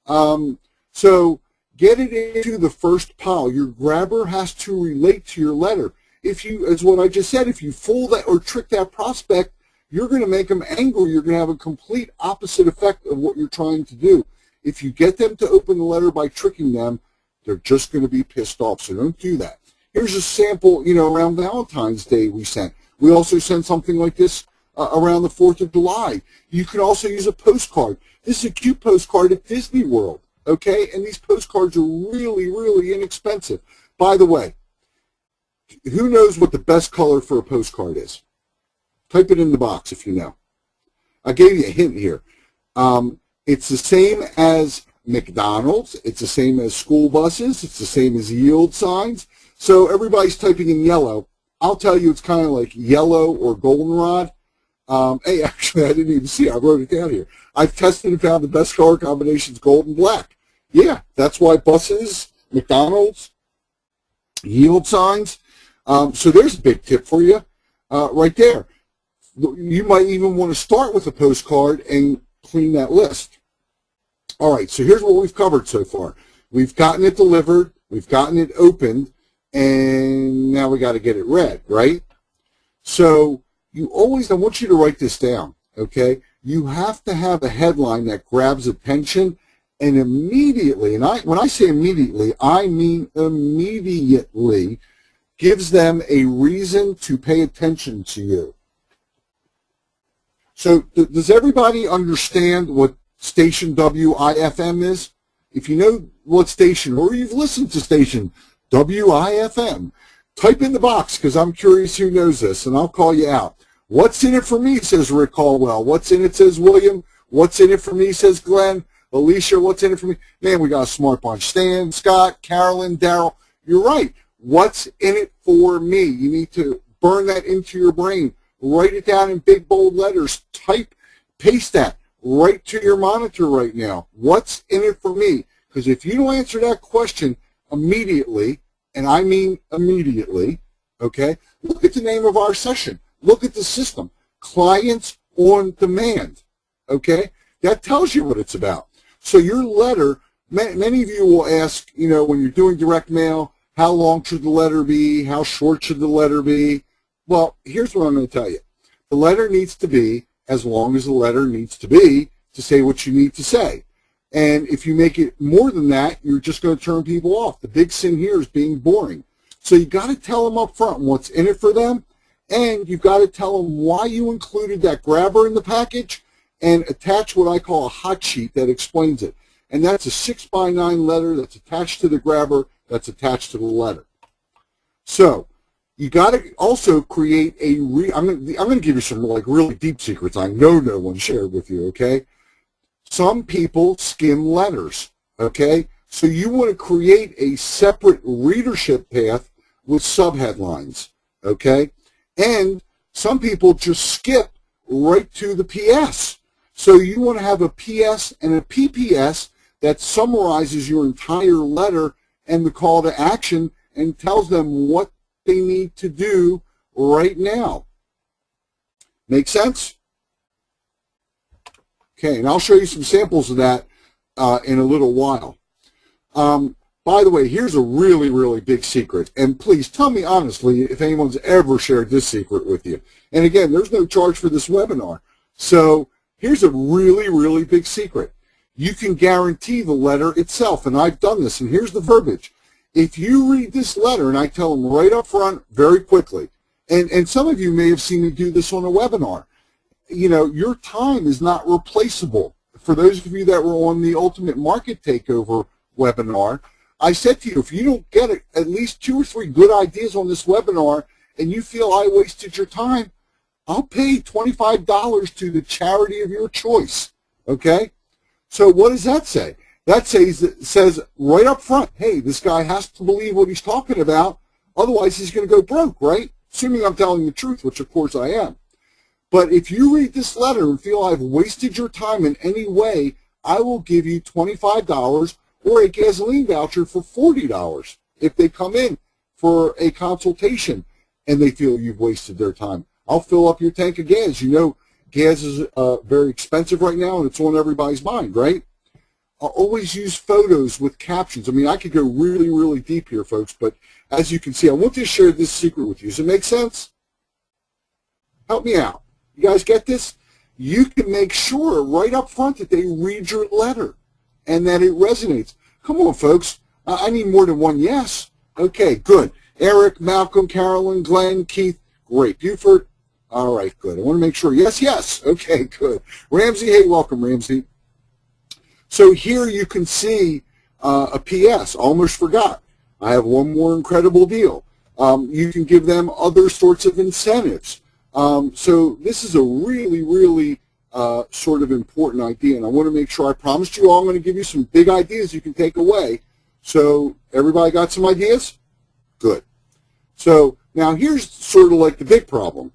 So get it into the first pile. Your grabber has to relate to your letter. If you, as what I just said, if you fool that or trick that prospect, you're going to make them angry. You're going to have a complete opposite effect of what you're trying to do. If you get them to open the letter by tricking them, they're just going to be pissed off. So don't do that. Here's a sample, around Valentine's Day we sent. We also sent something like this around the 4th of July. You can also use a postcard. This is a cute postcard at Disney World, okay? And these postcards are really, really inexpensive. By the way, who knows what the best color for a postcard is? Type it in the box if you know. I gave you a hint here. It's the same as McDonald's. It's the same as school buses. It's the same as yield signs. So everybody's typing in yellow. I'll tell you it's kind of like yellow or goldenrod. Hey, actually, I didn't even see it. I wrote it down here. I've tested and found the best color combinations gold and black. Yeah, that's why buses, McDonald's, yield signs. So there's a big tip for you right there. You might even want to start with a postcard and clean that list. All right, so here's what we've covered so far. We've gotten it delivered, we've gotten it opened, and now we got to get it read, right? So I want you to write this down, okay? You have to have a headline that grabs attention and immediately, and when I say immediately, I mean immediately, gives them a reason to pay attention to you. So does everybody understand what station WIFM is? If you know what station, or you've listened to station WIFM, type in the box because I'm curious who knows this, and I'll call you out. What's in it for me, says Rick Caldwell. What's in it, says William. What's in it for me, says Glenn. Alicia, what's in it for me? Man, we got a smart bunch. Stan, Scott, Carolyn, Daryl. You're right. What's in it for me? You need to burn that into your brain. Write it down in big, bold letters. Paste that right to your monitor right now. What's in it for me? Because if you don't answer that question immediately, and I mean immediately, okay, look at the name of our session. Look at the system. Clients on Demand, okay? That tells you what it's about. So your letter, many of you will ask, you know, when you're doing direct mail, how long should the letter be? How short should the letter be? Well, here's what I'm going to tell you. The letter needs to be as long as the letter needs to be to say what you need to say. And if you make it more than that, you're just going to turn people off. The big sin here is being boring. So you got to tell them up front what's in it for them, and you've got to tell them why you included that grabber in the package, and attach what I call a hot sheet that explains it. And that's a 6x9 letter that's attached to the grabber that's attached to the letter. So you got to also create a I'm going to give you some like really deep secrets I know no one shared with you, okay? Some people skim letters, okay? So you want to create a separate readership path with subheadlines, okay? And some people just skip right to the PS. So you want to have a PS and a PPS that summarizes your entire letter and the call to action and tells them what they need to do right now. Make sense? Okay, and I'll show you some samples of that in a little while. By the way, here's a really, really big secret. And please tell me honestly if anyone's ever shared this secret with you. And again, there's no charge for this webinar. So here's a really, really big secret. You can guarantee the letter itself, and I've done this, and here's the verbiage. If you read this letter, and I tell them right up front very quickly, and some of you may have seen me do this on a webinar, you know, your time is not replaceable. For those of you that were on the Ultimate Market Takeover webinar, I said to you, if you don't get at least 2 or 3 good ideas on this webinar and you feel I wasted your time, I'll pay $25 to the charity of your choice, okay? So what does that say? That says right up front, hey, this guy has to believe what he's talking about, otherwise he's going to go broke, right? Assuming I'm telling the truth, which of course I am. But if you read this letter and feel I've wasted your time in any way, I will give you $25 or a gasoline voucher for $40 if they come in for a consultation and they feel you've wasted their time. I'll fill up your tank of gas. You know, gas is very expensive right now, and it's on everybody's mind, right? I'll always use photos with captions. I mean, I could go really, really deep here, folks, but as you can see, I want to share this secret with you. Does it make sense? Help me out. You guys get this? You can make sure right up front that they read your letter and that it resonates. Come on, folks. I need more than one yes. Okay, good. Eric, Malcolm, Carolyn, Glenn, Keith, great. Buford, all right, good. I want to make sure. Yes, yes. Okay, good. Ramsey, hey, welcome, Ramsey. So here you can see a PS. Almost forgot. I have one more incredible deal. You can give them other sorts of incentives. So this is a really, really sort of important idea, and I want to make sure I promised you all I'm going to give you some big ideas you can take away. So everybody got some ideas? Good. So now here's sort of like the big problem.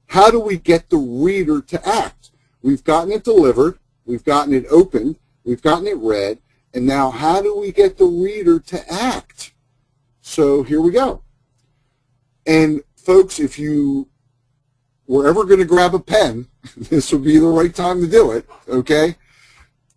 How do we get the reader to act? We've gotten it delivered, we've gotten it opened, we've gotten it read, and now how do we get the reader to act? So here we go. And folks, if you were ever going to grab a pen, this would be the right time to do it, okay?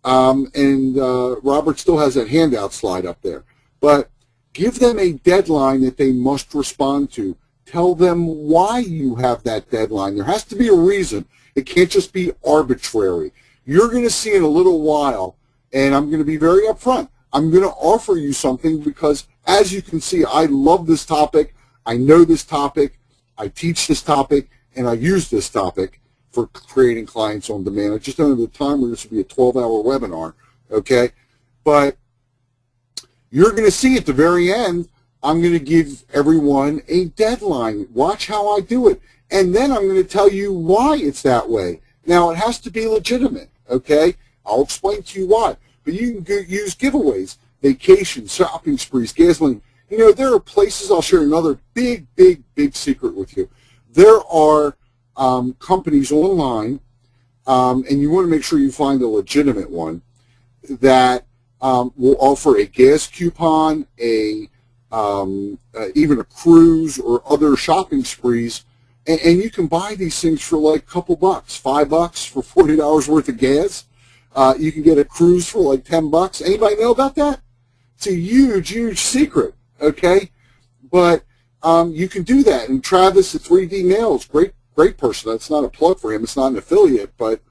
Robert still has that handout slide up there. But give them a deadline that they must respond to. Tell them why you have that deadline. There has to be a reason. It can't just be arbitrary. You're going to see in a little while, and I'm going to be very upfront, I'm going to offer you something because, as you can see, I love this topic. I know this topic. I teach this topic. And I use this topic for creating clients on demand. I just don't have the time where this will be a 12-hour webinar, okay? But you're going to see at the very end, I'm going to give everyone a deadline. Watch how I do it. And then I'm going to tell you why it's that way. Now, it has to be legitimate, okay? I'll explain to you why. But you can use giveaways, vacations, shopping sprees, gasoline. You know, there are places, I'll share another big secret with you. There are companies online, and you want to make sure you find a legitimate one, that will offer a gas coupon, even a cruise or other shopping sprees, and you can buy these things for like a couple bucks, $5 for $40 worth of gas. You can get a cruise for like $10. Anybody know about that? It's a huge secret, okay? But you can do that. And Travis at 3D Nails, great person. That's not a plug for him. It's not an affiliate, but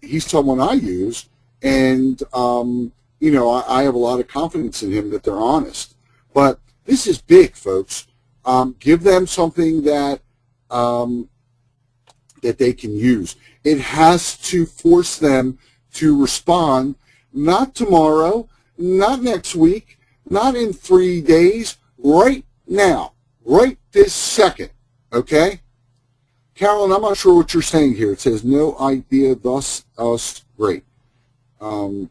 he's someone I use. And, you know, I have a lot of confidence in him that they're honest. But this is big, folks. Give them something that that they can use. It has to force them to respond, not tomorrow, not next week, not in 3 days, right now, right this second, okay? Carolyn, I'm not sure what you're saying here. It says, no idea, thus us, great. I'm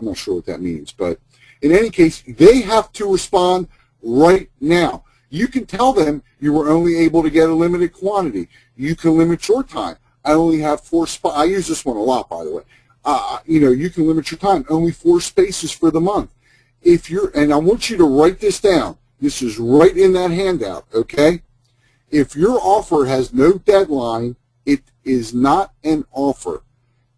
not sure what that means, but in any case, they have to respond right now. You can tell them you were only able to get a limited quantity. You can limit your time. I only have 4 spots. I use this one a lot, by the way. You know, you can limit your time. Only 4 spaces for the month. If you're, and I want you to write this down. This is right in that handout, okay? If your offer has no deadline, it is not an offer.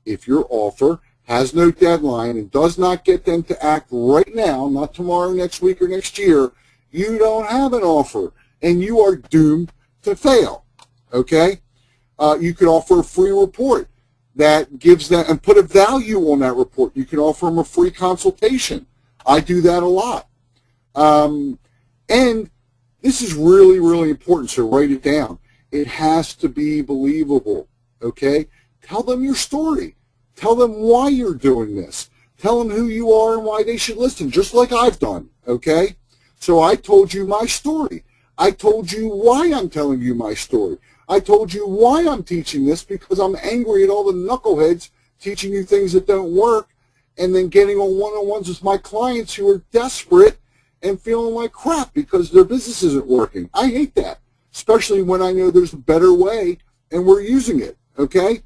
If your offer has no deadline and does not get them to act right now, not tomorrow, next week, or next year, you don't have an offer, and you are doomed to fail, okay? You could offer a free report that gives them, and put a value on that report. You can offer them a free consultation. I do that a lot. And this is really important, so write it down. It has to be believable, okay? Tell them your story. Tell them why you're doing this. Tell them who you are and why they should listen, just like I've done, okay? So I told you my story. I told you why I'm telling you my story. I told you why I'm teaching this, because I'm angry at all the knuckleheads teaching you things that don't work and then getting on one-on-ones with my clients who are desperate and feeling like crap because their business isn't working. I hate that, especially when I know there's a better way and we're using it, okay?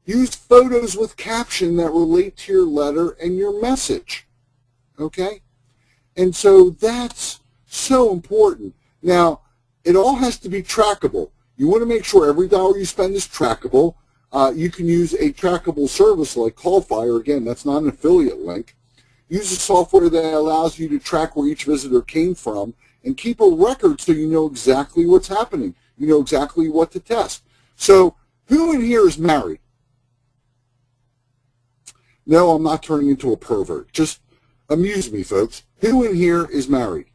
Use photos with caption that relate to your letter and your message, okay? And so that's so important. Now, it all has to be trackable. You want to make sure every dollar you spend is trackable. You can use a trackable service like Callfire. Again, that's not an affiliate link. Use a software that allows you to track where each visitor came from and keep a record so you know exactly what's happening. You know exactly what to test. So, who in here is married? No, I'm not turning into a pervert. Just amuse me, folks. Who in here is married?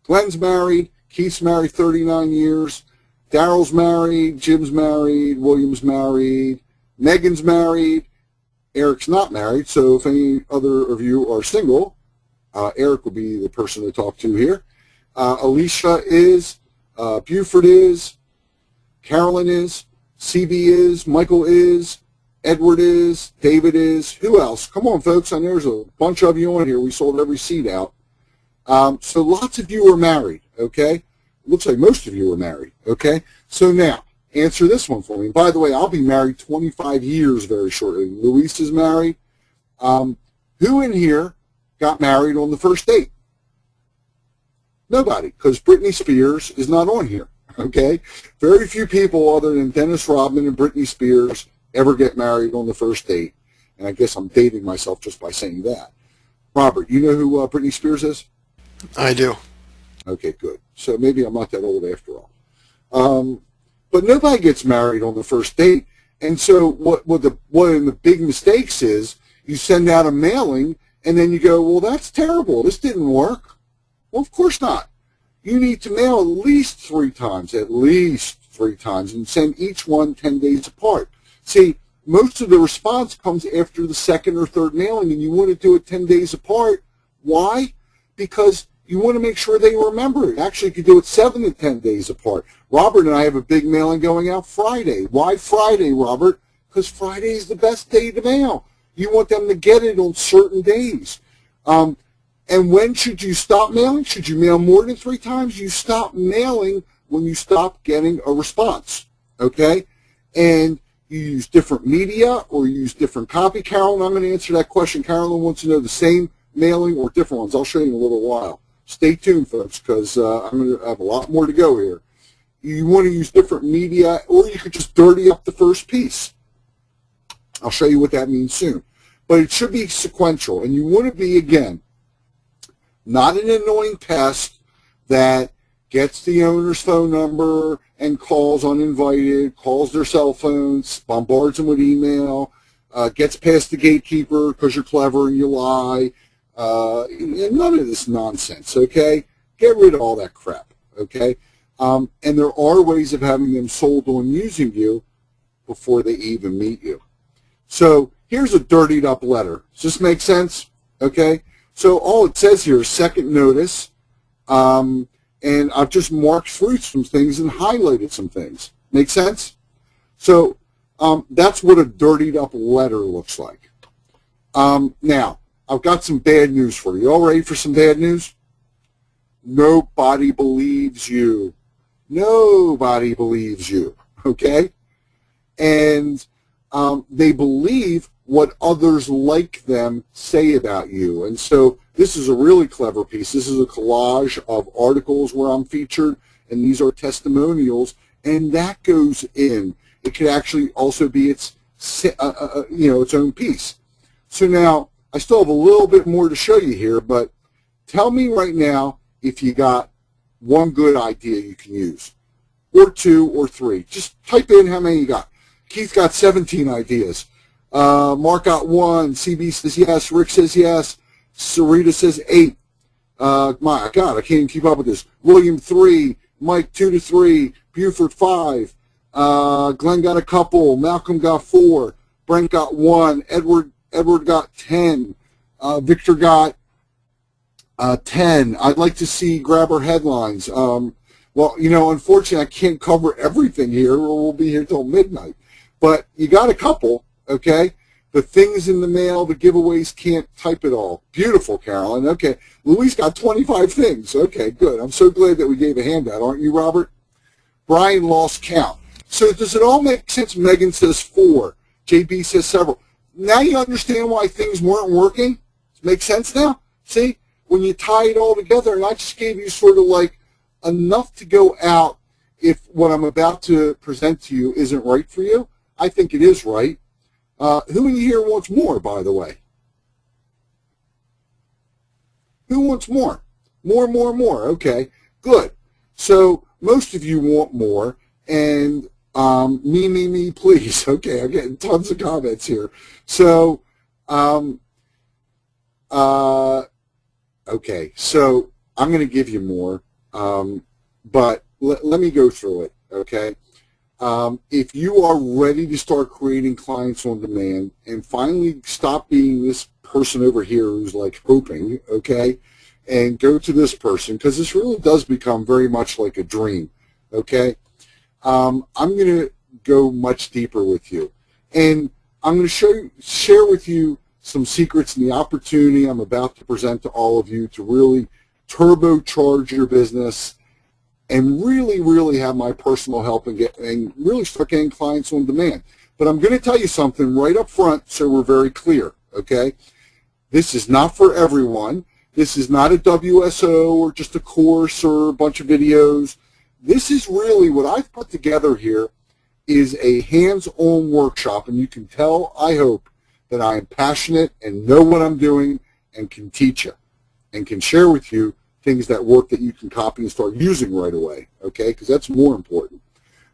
Glenn's married. Keith's married 39 years. Daryl's married. Jim's married. William's married. Megan's married. Eric's not married, so if any other of you are single, Eric will be the person to talk to here. Alicia is. Buford is. Carolyn is. CB is. Michael is. Edward is, David is, who else? Come on, folks. I know there's a bunch of you on here. We sold every seat out. So lots of you are married, okay? Looks like most of you are married, okay? So now, answer this one for me. By the way, I'll be married 25 years very shortly. Luis is married. Who in here got married on the first date? Nobody, because Britney Spears is not on here, okay? Very few people other than Dennis Rodman and Britney Spears ever get married on the first date. And I guess I'm dating myself just by saying that. Robert, you know who Britney Spears is? I do. Okay, good. So maybe I'm not that old after all. But nobody gets married on the first date. And so one of the big mistakes is you send out a mailing and then you go, well, that's terrible. This didn't work. Well, of course not. You need to mail at least 3 times, and send each one 10 days apart. See, most of the response comes after the second or third mailing, and you want to do it 10 days apart. Why? Because you want to make sure they remember it. Actually, you could do it 7 to 10 days apart. Robert and I have a big mailing going out Friday. Why Friday, Robert? Because Friday is the best day to mail. You want them to get it on certain days. And when should you stop mailing? Should you mail more than 3 times? You stop mailing when you stop getting a response, okay? And you use different media or you use different copy. Carolyn, I'm going to answer that question. Carolyn wants to know the same mailing or different ones. I'll show you in a little while. Stay tuned, folks, because I'm going to have a lot more to go here. You want to use different media, or you could just dirty up the first piece. I'll show you what that means soon. But it should be sequential, and you want to be, again, not an annoying pest that gets the owner's phone number and calls uninvited, calls their cell phones, bombards them with email, gets past the gatekeeper because you're clever and you lie. None of this nonsense, okay? Get rid of all that crap, okay? And there are ways of having them sold on using you before they even meet you. So here's a dirtied up letter. Does this make sense? Okay? So all it says here is second notice, and I've just marked through some things and highlighted some things. Make sense? So that's what a dirtied up letter looks like. Now, I've got some bad news for you. All ready for some bad news? Nobody believes you. Nobody believes you, okay? And they believe what others like them say about you. And so this is a really clever piece. This is a collage of articles where I'm featured, and these are testimonials, and that goes in. It could actually also be its own piece. So now, I still have a little bit more to show you here, but tell me right now if you got one good idea you can use, or 2 or 3. Just type in how many you got. Keith got 17 ideas. Mark got 1. CB says yes. Rick says yes. Sarita says 8. My God, I can't even keep up with this. William 3. Mike 2 to 3. Buford 5. Glenn got a couple. Malcolm got 4. Brent got 1. Edward got 10. Victor got 10. I'd like to see grabber headlines. Well, unfortunately, I can't cover everything here, or we'll be here till midnight. But you got a couple, okay? The things in the mail, the giveaways, can't type it all. Beautiful, Carolyn. Okay. Louise got 25 things. Okay, good. I'm so glad that we gave a handout, aren't you, Robert? Brian lost count. So does it all make sense? Megan says 4. JB says several. Now you understand why things weren't working? Make sense now? See? When you tie it all together, and I just gave you sort of like enough to go out if what I'm about to present to you isn't right for you. I think it is right. Who in here wants more, by the way? Who wants more? More. Okay, good. So most of you want more, and me, please. Okay, I'm getting tons of comments here. So, okay, so I'm going to give you more, but let me go through it, okay? If you are ready to start creating clients on demand and finally stop being this person over here who's like hoping, okay, and go to this person, because this really does become very much like a dream, okay? I'm going to go much deeper with you. And I'm going to share with you some secrets and the opportunity I'm about to present to all of you to really turbocharge your business and really have my personal help and really start getting clients on demand. But I'm going to tell you something right up front so we're very clear, okay? This is not for everyone. This is not a WSO or just a course or a bunch of videos. This is really what I've put together here is a hands-on workshop, and you can tell, I hope, that I am passionate and know what I'm doing and can teach you and can share with you things that work that you can copy and start using right away, okay, because that's more important.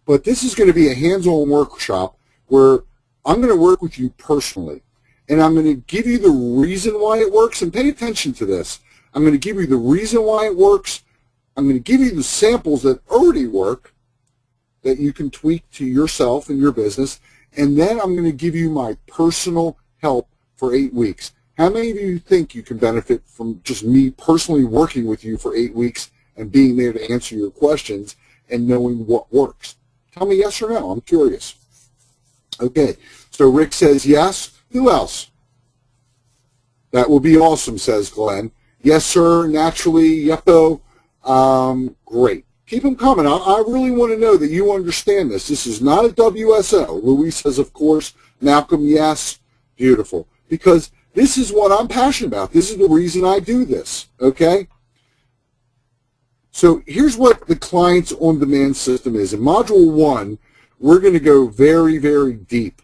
But this is going to be a hands-on workshop where I'm going to work with you personally, and I'm going to give you the reason why it works, and pay attention to this. I'm going to give you the reason why it works. I'm going to give you the samples that already work that you can tweak to yourself and your business, and then I'm going to give you my personal help for 8 weeks. How many of you think you can benefit from just me personally working with you for 8 weeks and being there to answer your questions and knowing what works? Tell me yes or no. I'm curious. Okay, so Rick says yes. Who else? That will be awesome, says Glenn. Yes, sir, naturally, Yeppo. Great. Keep them coming. I really want to know that you understand this. This is not a WSO. Louise says, of course. Malcolm, yes. Beautiful. Because this is what I'm passionate about. This is the reason I do this, okay? So here's what the Clients on Demand system is. In Module 1, we're going to go very, very deep.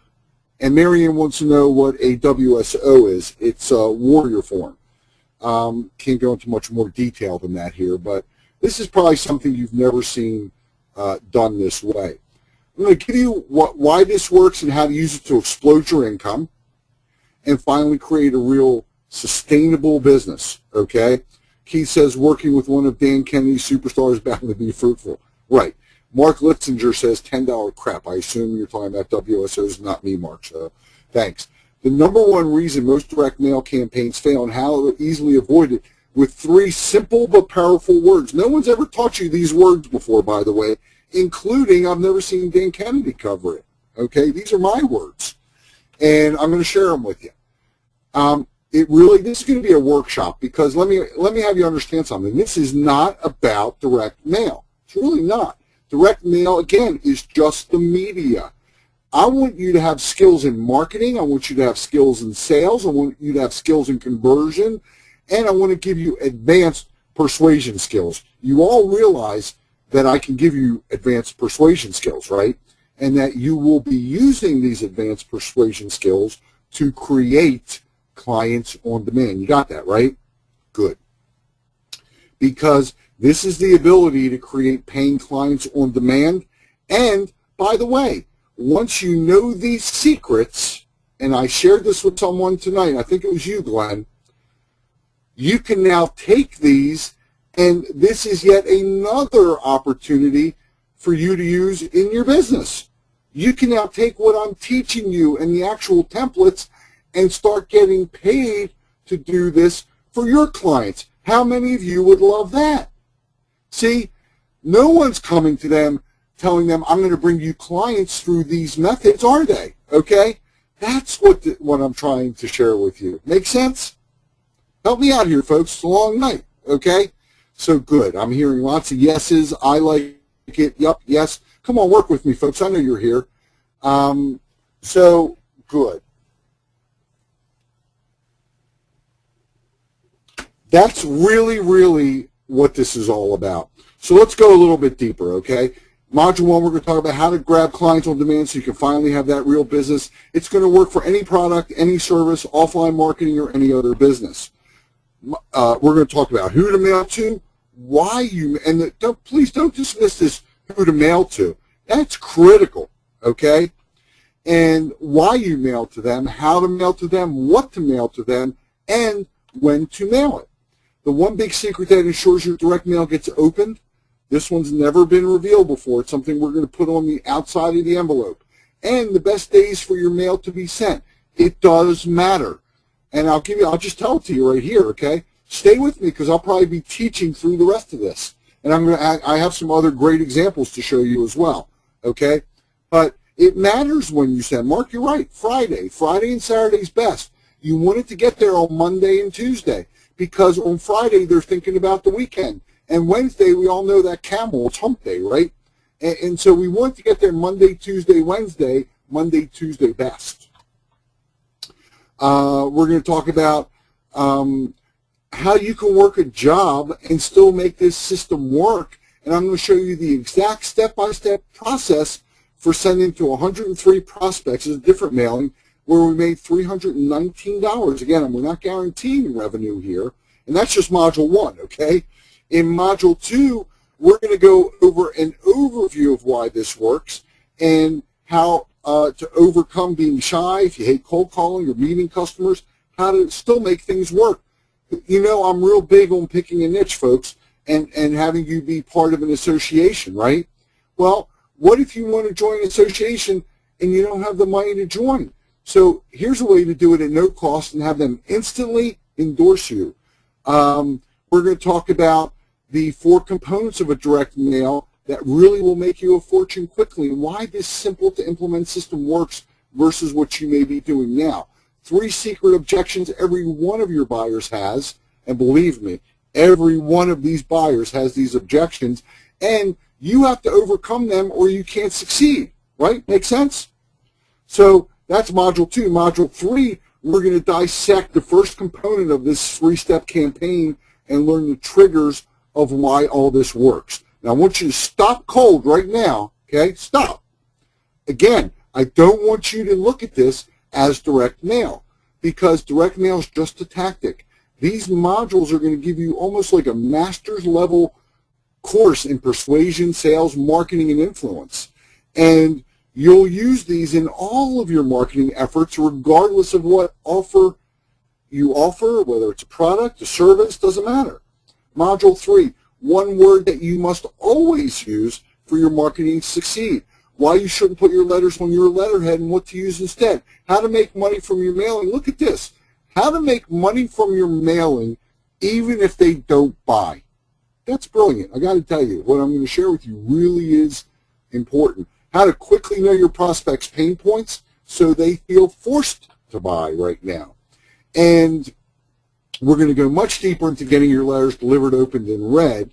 And Marianne wants to know what a WSO is. It's a warrior form. Can't go into much more detail than that here, but this is probably something you've never seen done this way. I'm going to give you why this works and how to use it to explode your income and finally create a real sustainable business, okay? Keith says, working with one of Dan Kennedy's superstars is bound to be fruitful. Right. Mark Litzinger says, $10 crap. I assume you're talking about WSOs, not me, Mark, so thanks. The number one reason most direct mail campaigns fail and how to easily avoid it with 3 simple but powerful words. No one's ever taught you these words before, by the way, including I've never seen Dan Kennedy cover it, okay? These are my words, and I'm going to share them with you. This is going to be a workshop because let me have you understand something. This is not about direct mail. It's really not. Direct mail, again, is just the media. I want you to have skills in marketing. I want you to have skills in sales. I want you to have skills in conversion. And I want to give you advanced persuasion skills. You all realize that I can give you advanced persuasion skills, right? And that you will be using these advanced persuasion skills to create clients on demand. You got that, right? Good. Because this is the ability to create paying clients on demand. And, by the way, once you know these secrets, and I shared this with someone tonight, I think it was you, Glenn, you can now take these, and this is yet another opportunity for you to use in your business. You can now take what I'm teaching you and the actual templates and start getting paid to do this for your clients. How many of you would love that? See, no one's coming to them telling them, I'm going to bring you clients through these methods, are they? Okay? That's what I'm trying to share with you. Make sense? Help me out here, folks. It's a long night, okay? So good. I'm hearing lots of yeses. I like it. Yup, yes. Come on, work with me, folks. I know you're here. So good. That's really, really what this is all about. So let's go a little bit deeper, okay? Module 1, we're going to talk about how to grab clients on demand so you can finally have that real business. It's going to work for any product, any service, offline marketing, or any other business. We're going to talk about who to mail to, why you, and please don't dismiss this who to mail to. That's critical, okay? And why you mail to them, how to mail to them, what to mail to them, and when to mail it. The one big secret that ensures your direct mail gets opened, this one's never been revealed before. It's something we're going to put on the outside of the envelope. And the best days for your mail to be sent. It does matter. And I'll just tell it to you right here, okay? Stay with me because I'll probably be teaching through the rest of this. And I have some other great examples to show you as well, okay? But it matters when you send. Mark, you're right. Friday and Saturday's best. You want it to get there on Monday and Tuesday because on Friday they're thinking about the weekend. And Wednesday, we all know that camel, it's hump day, right? And so we want to get there Monday, Tuesday, Wednesday, Monday, Tuesday best. We're going to talk about how you can work a job and still make this system work. And I'm going to show you the exact step-by-step process for sending to 103 prospects. It's a different mailing where we made $319. Again, we're not guaranteeing revenue here. And that's just Module 1, okay? In Module 2, we're going to go over an overview of why this works and how to overcome being shy, if you hate cold calling or meeting customers, how to still make things work. You know, I'm real big on picking a niche, folks, and having you be part of an association, right? Well, what if you want to join an association and you don't have the money to join? So here's a way to do it at no cost and have them instantly endorse you. We're going to talk about the 4 components of a direct mail that really will make you a fortune quickly and why this simple to implement system works versus what you may be doing now. 3 secret objections every one of your buyers has, and believe me, every one of these buyers has these objections, and you have to overcome them or you can't succeed, right? Make sense? So that's Module 2. Module 3, we're going to dissect the first component of this 3-step campaign and learn the triggers of why all this works. Now, I want you to stop cold right now, okay? Stop. Again, I don't want you to look at this as direct mail because direct mail is just a tactic. These modules are going to give you almost like a master's level course in persuasion, sales, marketing, and influence. And you'll use these in all of your marketing efforts regardless of what offer you offer, whether it's a product, a service, doesn't matter. Module 3, one word that you must always use for your marketing to succeed. Why you shouldn't put your letters on your letterhead and what to use instead. How to make money from your mailing. Look at this. How to make money from your mailing even if they don't buy. That's brilliant. I got to tell you, what I'm going to share with you really is important. How to quickly know your prospects' pain points so they feel forced to buy right now. And we're going to go much deeper into getting your letters delivered, opened, and read.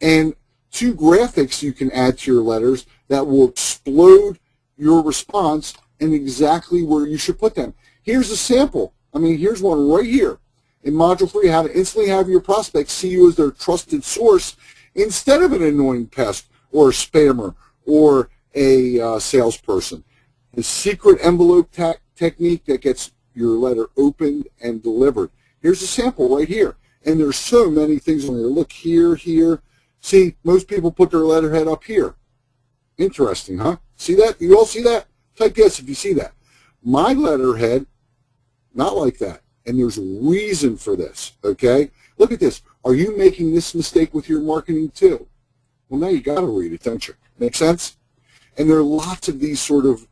And 2 graphics you can add to your letters that will explode your response and exactly where you should put them. Here's a sample. I mean, here's one right here. In Module 3, how to instantly have your prospects see you as their trusted source instead of an annoying pest or a spammer or a salesperson. The secret envelope technique that gets your letter opened and delivered. Here's a sample right here. And there's so many things on there. Look here, here. See, most people put their letterhead up here. Interesting, huh? See that? You all see that? Type yes if you see that. My letterhead, not like that. And there's a reason for this, okay? Look at this. Are you making this mistake with your marketing too? Well, now you got to read it, don't you? Make sense? And there are lots of these sort of,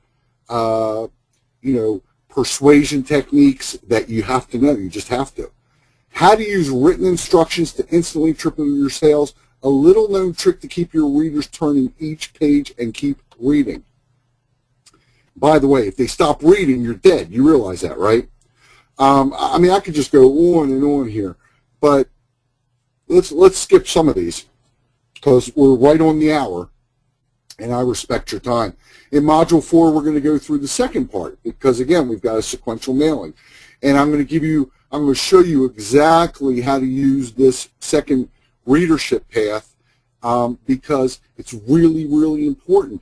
persuasion techniques that you have to know. You just have to. How to use written instructions to instantly triple your sales. A little-known trick to keep your readers turning each page and keep reading. By the way, if they stop reading, you're dead. You realize that, right? I mean, I could just go on and on here, but let's skip some of these because we're right on the hour, and I respect your time. In Module 4, we're going to go through the second part because, again, we've got a sequential mailing, and I'm going to show you exactly how to use this second readership path because it's really, really important.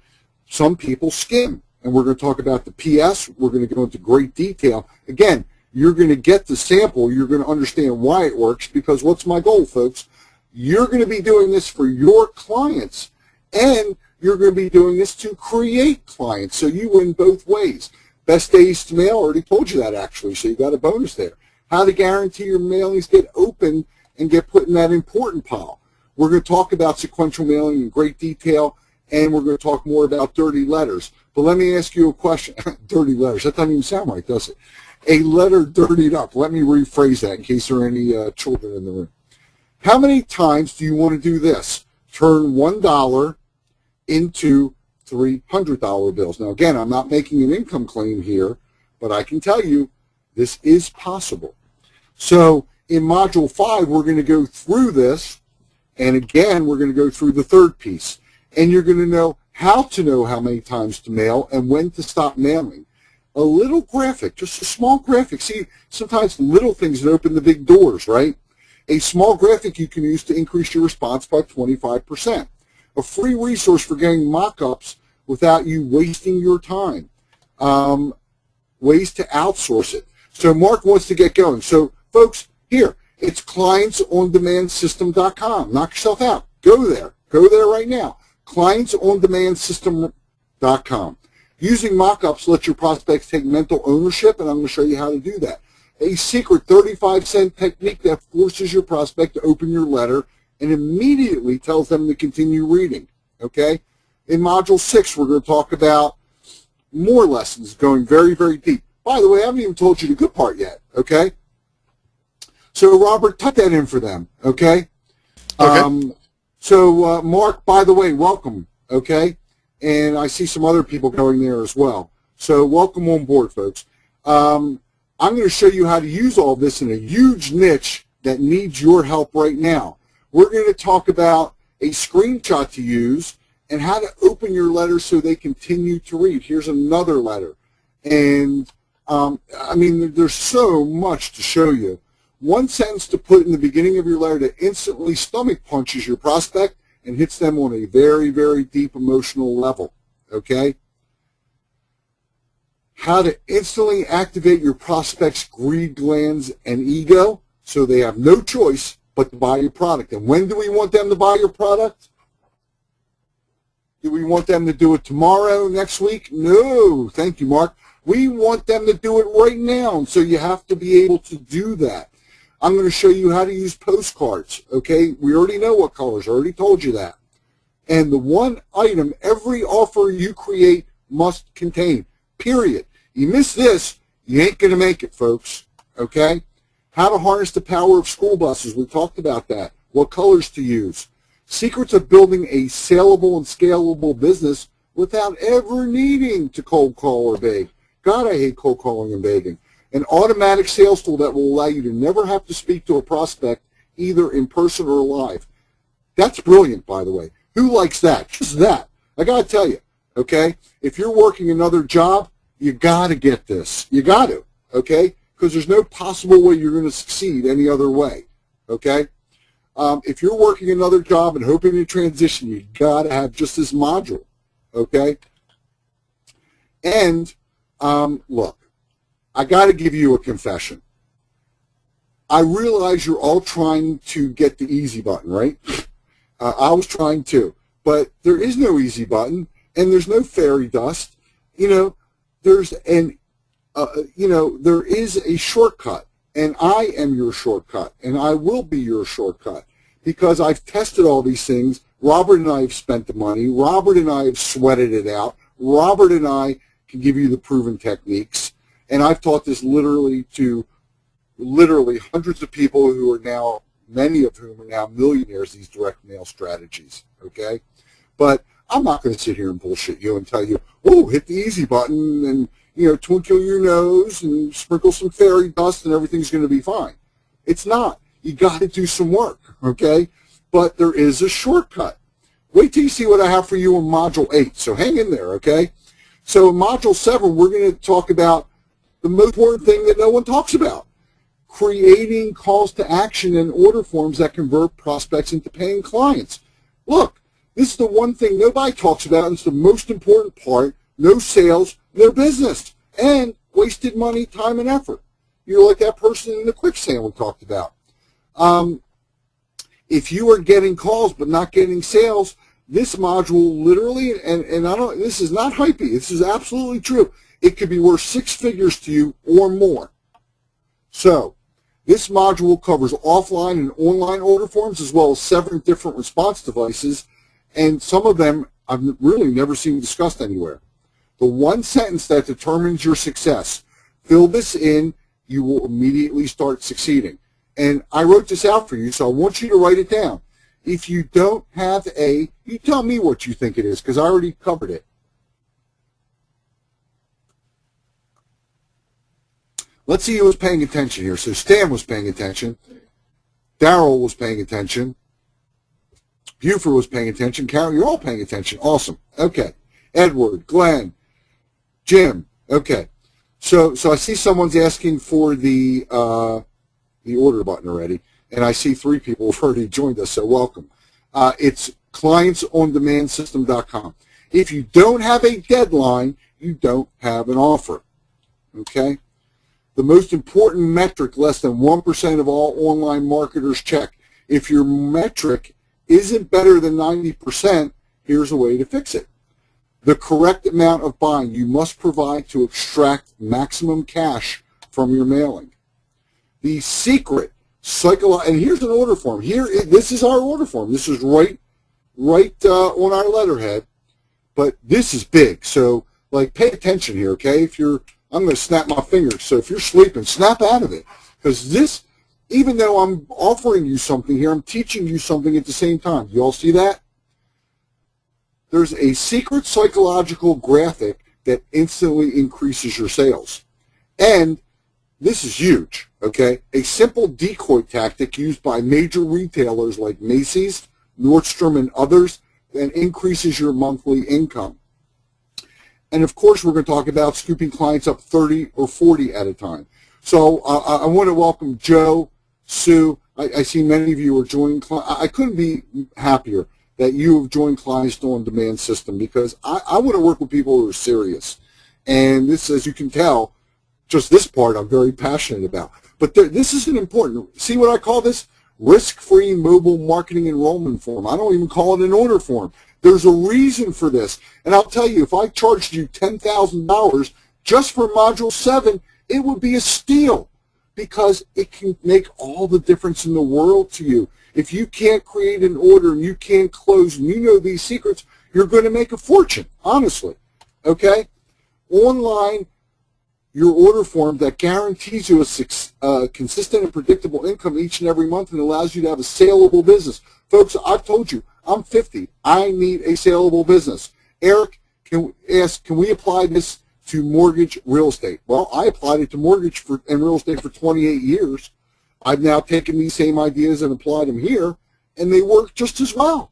Some people skim, and we're going to talk about the PS. We're going to go into great detail. Again, you're going to get the sample. You're going to understand why it works because what's my goal, folks? You're going to be doing this for your clients, and you're going to be doing this to create clients, so you win both ways. Best days to mail, already told you that actually, so you got a bonus there. How to guarantee your mailings get open and get put in that important pile. We're going to talk about sequential mailing in great detail, and we're going to talk more about dirty letters. But let me ask you a question. Dirty letters, that doesn't even sound right, does it? A letter dirtied up. Let me rephrase that in case there are any children in the room. How many times do you want to do this? Turn $1 into $300 bills. Now, again, I'm not making an income claim here, but I can tell you this is possible. So in Module 5, we're going to go through this, and again, we're going to go through the third piece. And you're going to know how many times to mail and when to stop mailing. A little graphic, just a small graphic. See, sometimes little things that open the big doors, right? A small graphic you can use to increase your response by 25%. A free resource for getting mock-ups without you wasting your time. Ways to outsource it. So Mark wants to get going. So, folks, here, it's clientsondemandsystem.com. Knock yourself out. Go there. Go there right now. clientsondemandsystem.com. Using mock-ups lets your prospects take mental ownership, and I'm going to show you how to do that. A secret 35-cent technique that forces your prospect to open your letter and immediately tells them to continue reading, okay? In Module 6, we're going to talk about more lessons going very, very deep. by the way, I haven't even told you the good part yet, okay? So, Robert, type that in for them, okay? Okay. So, Mark, by the way, welcome, okay? And I see some other people going there as well. So, welcome on board, folks. I'm going to show you how to use all this in a huge niche that needs your help right now. We're going to talk about a screenshot to use and how to open your letters so they continue to read. Here's another letter. And, I mean, there's so much to show you. One sentence to put in the beginning of your letter that instantly stomach punches your prospect and hits them on a very, very deep emotional level, okay? How to instantly activate your prospect's greed glands and ego so they have no choice but to buy your product. And when do we want them to buy your product? Do we want them to do it tomorrow, next week? No, thank you, Mark. We want them to do it right now, and so you have to be able to do that. I'm going to show you how to use postcards, okay? We already know what colors. I already told you that. And the one item every offer you create must contain, period. You miss this, you ain't going to make it, folks, okay? How to harness the power of school buses. We talked about that. What colors to use. Secrets of building a saleable and scalable business without ever needing to cold call or beg. God, I hate cold calling and begging. An automatic sales tool that will allow you to never have to speak to a prospect either in person or live. That's brilliant, by the way. Who likes that? Just that. I got to tell you, okay? If you're working another job, you got to get this. You got to, okay? Because there's no possible way you're going to succeed any other way, okay? If you're working another job and hoping to transition, you got to have just this module, okay? And, look, I got to give you a confession. I realize you're all trying to get the easy button, right? I was trying to, but there is no easy button, and there's no fairy dust. You know, there's an, there is a shortcut, and I am your shortcut, and I will be your shortcut because I've tested all these things. Robert and I have spent the money. Robert and I have sweated it out. Robert and I can give you the proven techniques. And I've taught this literally to hundreds of people who are now, many of whom are now millionaires, these direct mail strategies, okay? But I'm not going to sit here and bullshit you and tell you, oh, hit the easy button and, you know, twinkle your nose and sprinkle some fairy dust and everything's going to be fine. It's not. You got to do some work, okay? But there is a shortcut. Wait till you see what I have for you in Module 8, so hang in there, okay? So in Module 7, we're going to talk about the most important thing that no one talks about, creating calls to action and order forms that convert prospects into paying clients. Look, this is the one thing nobody talks about, and it's the most important part. No sales, no business, and wasted money, time, and effort. You're like that person in the quicksand we talked about. If you are getting calls but not getting sales, this module literally, and I don't, this is not hypey, this is absolutely true. It could be worth 6 figures to you or more. So, this module covers offline and online order forms as well as 7 different response devices, and some of them I've really never seen discussed anywhere. The one sentence that determines your success. Fill this in, you will immediately start succeeding. And I wrote this out for you, so I want you to write it down. If you don't have you tell me what you think it is, because I already covered it. Let's see who was paying attention here. So Stan was paying attention. Daryl was paying attention. Buford was paying attention. Carol, you're all paying attention. Awesome. Okay. Edward, Glenn, Jim. Okay. So I see someone's asking for the order button already, and I see 3 people have already joined us, so welcome. It's clientsondemandsystem.com. If you don't have a deadline, you don't have an offer. Okay? The most important metric less than 1% of all online marketers check. If your metric isn't better than 90%, here's a way to fix it. The correct amount of buying you must provide to extract maximum cash from your mailing. The secret and here's an order form. This is our order form. This is right on our letterhead, but this is big. So, like, pay attention here, okay? If you're I'm going to snap my fingers. So if you're sleeping, snap out of it. Because this, even though I'm offering you something here, I'm teaching you something at the same time. You all see that? There's a secret psychological graphic that instantly increases your sales. And this is huge, okay? A simple decoy tactic used by major retailers like Macy's, Nordstrom, and others that increases your monthly income. And of course, we're going to talk about scooping clients up 30 or 40 at a time. So I want to welcome Joe, Sue. I see many of you are joining. I couldn't be happier that you have joined Client On Demand System, because I want to work with people who are serious. And this, as you can tell, just this part I'm very passionate about. But this is an important, see what I call this? Risk-free mobile marketing enrollment form. I don't even call it an order form. There's a reason for this. And I'll tell you, if I charged you $10,000 just for Module 7, it would be a steal, because it can make all the difference in the world to you. If you can't create an order and you can't close and you know these secrets, you're going to make a fortune, honestly. Okay? Online, your order form that guarantees you a consistent and predictable income each and every month and allows you to have a saleable business. Folks, I've told you, I'm 50. I need a saleable business. Eric can we apply this to mortgage real estate? Well, I applied it to mortgage and real estate for 28 years. I've now taken these same ideas and applied them here, and they work just as well.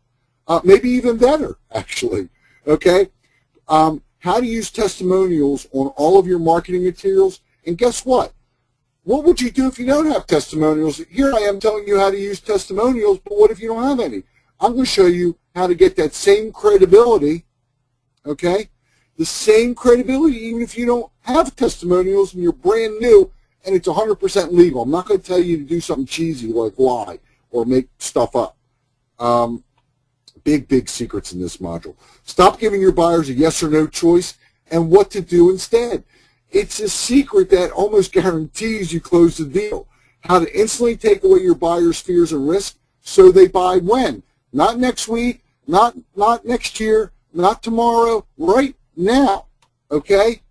Maybe even better, actually. Okay? How to use testimonials on all of your marketing materials. And guess what? What would you do if you don't have testimonials? Here I am telling you how to use testimonials, but what if you don't have any? I'm going to show you how to get that same credibility, okay? The same credibility even if you don't have testimonials and you're brand new and it's 100% legal. I'm not going to tell you to do something cheesy like lie or make stuff up. Big secrets in this module. Stop giving your buyers a yes or no choice and what to do instead. It's a secret that almost guarantees you close the deal. How to instantly take away your buyers' fears and risk so they buy when? Not next week, not next year, not tomorrow, right now. Okay?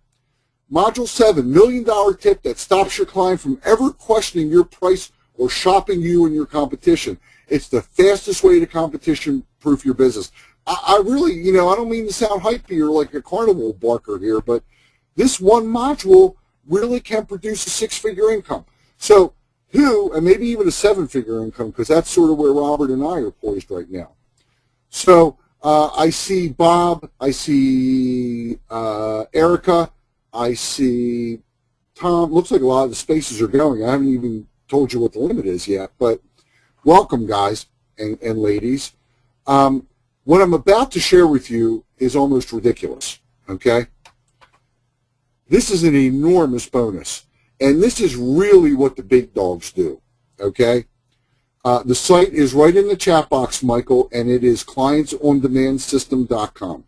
Module 7, $1 million tip that stops your client from ever questioning your price or shopping you and your competition. It's the fastest way to competition-proof your business. I really, I don't mean to sound hypey or like a carnival barker here, but this one module really can produce a 6-figure income. So and maybe even a 7-figure income, because that's sort of where Robert and I are poised right now. So I see Bob, I see Erica, I see Tom. Looks like a lot of the spaces are going. I haven't even told you what the limit is yet, but welcome, guys and ladies. What I'm about to share with you is almost ridiculous, okay? This is an enormous bonus, and this is really what the big dogs do, okay? The site is right in the chat box, Michael, and it is clientsondemandsystem.com.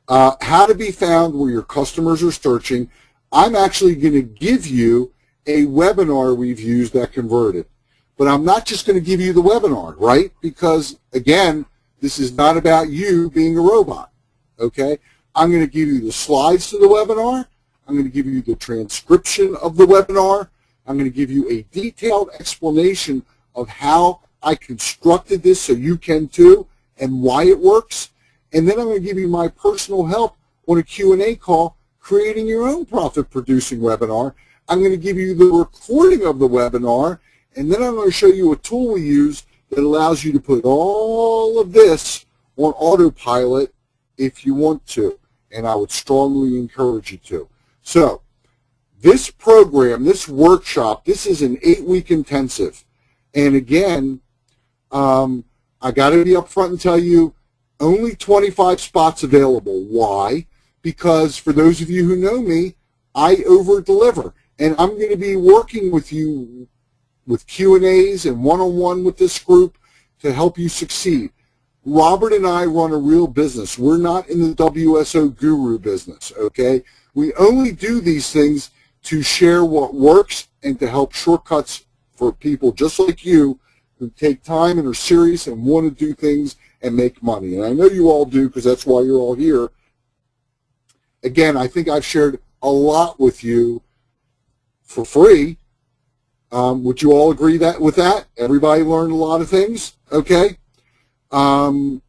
How to be found where your customers are searching. I'm actually going to give you a webinar we've used that converted. But I'm not just going to give you the webinar, right? Because, again, this is not about you being a robot, okay? I'm going to give you the slides to the webinar. I'm going to give you the transcription of the webinar. I'm going to give you a detailed explanation of how I constructed this so you can too and why it works. And then I'm going to give you my personal help on a Q&A call creating your own profit-producing webinar. I'm going to give you the recording of the webinar, and then I'm going to show you a tool we use that allows you to put all of this on autopilot if you want to, and I would strongly encourage you to. So this program, this workshop, this is an 8-week intensive. And again, I got to be upfront and tell you, only 25 spots available. Why? Because for those of you who know me, I over-deliver. And I'm going to be working with you with Q&As and one-on-one with this group to help you succeed. Robert and I run a real business. We're not in the WSO guru business, okay? We only do these things to share what works and to help shortcuts for people just like you who take time and are serious and want to do things and make money. And I know you all do because that's why you're all here. Again, I think I've shared a lot with you for free. Would you all agree with that? Everybody learned a lot of things, okay? I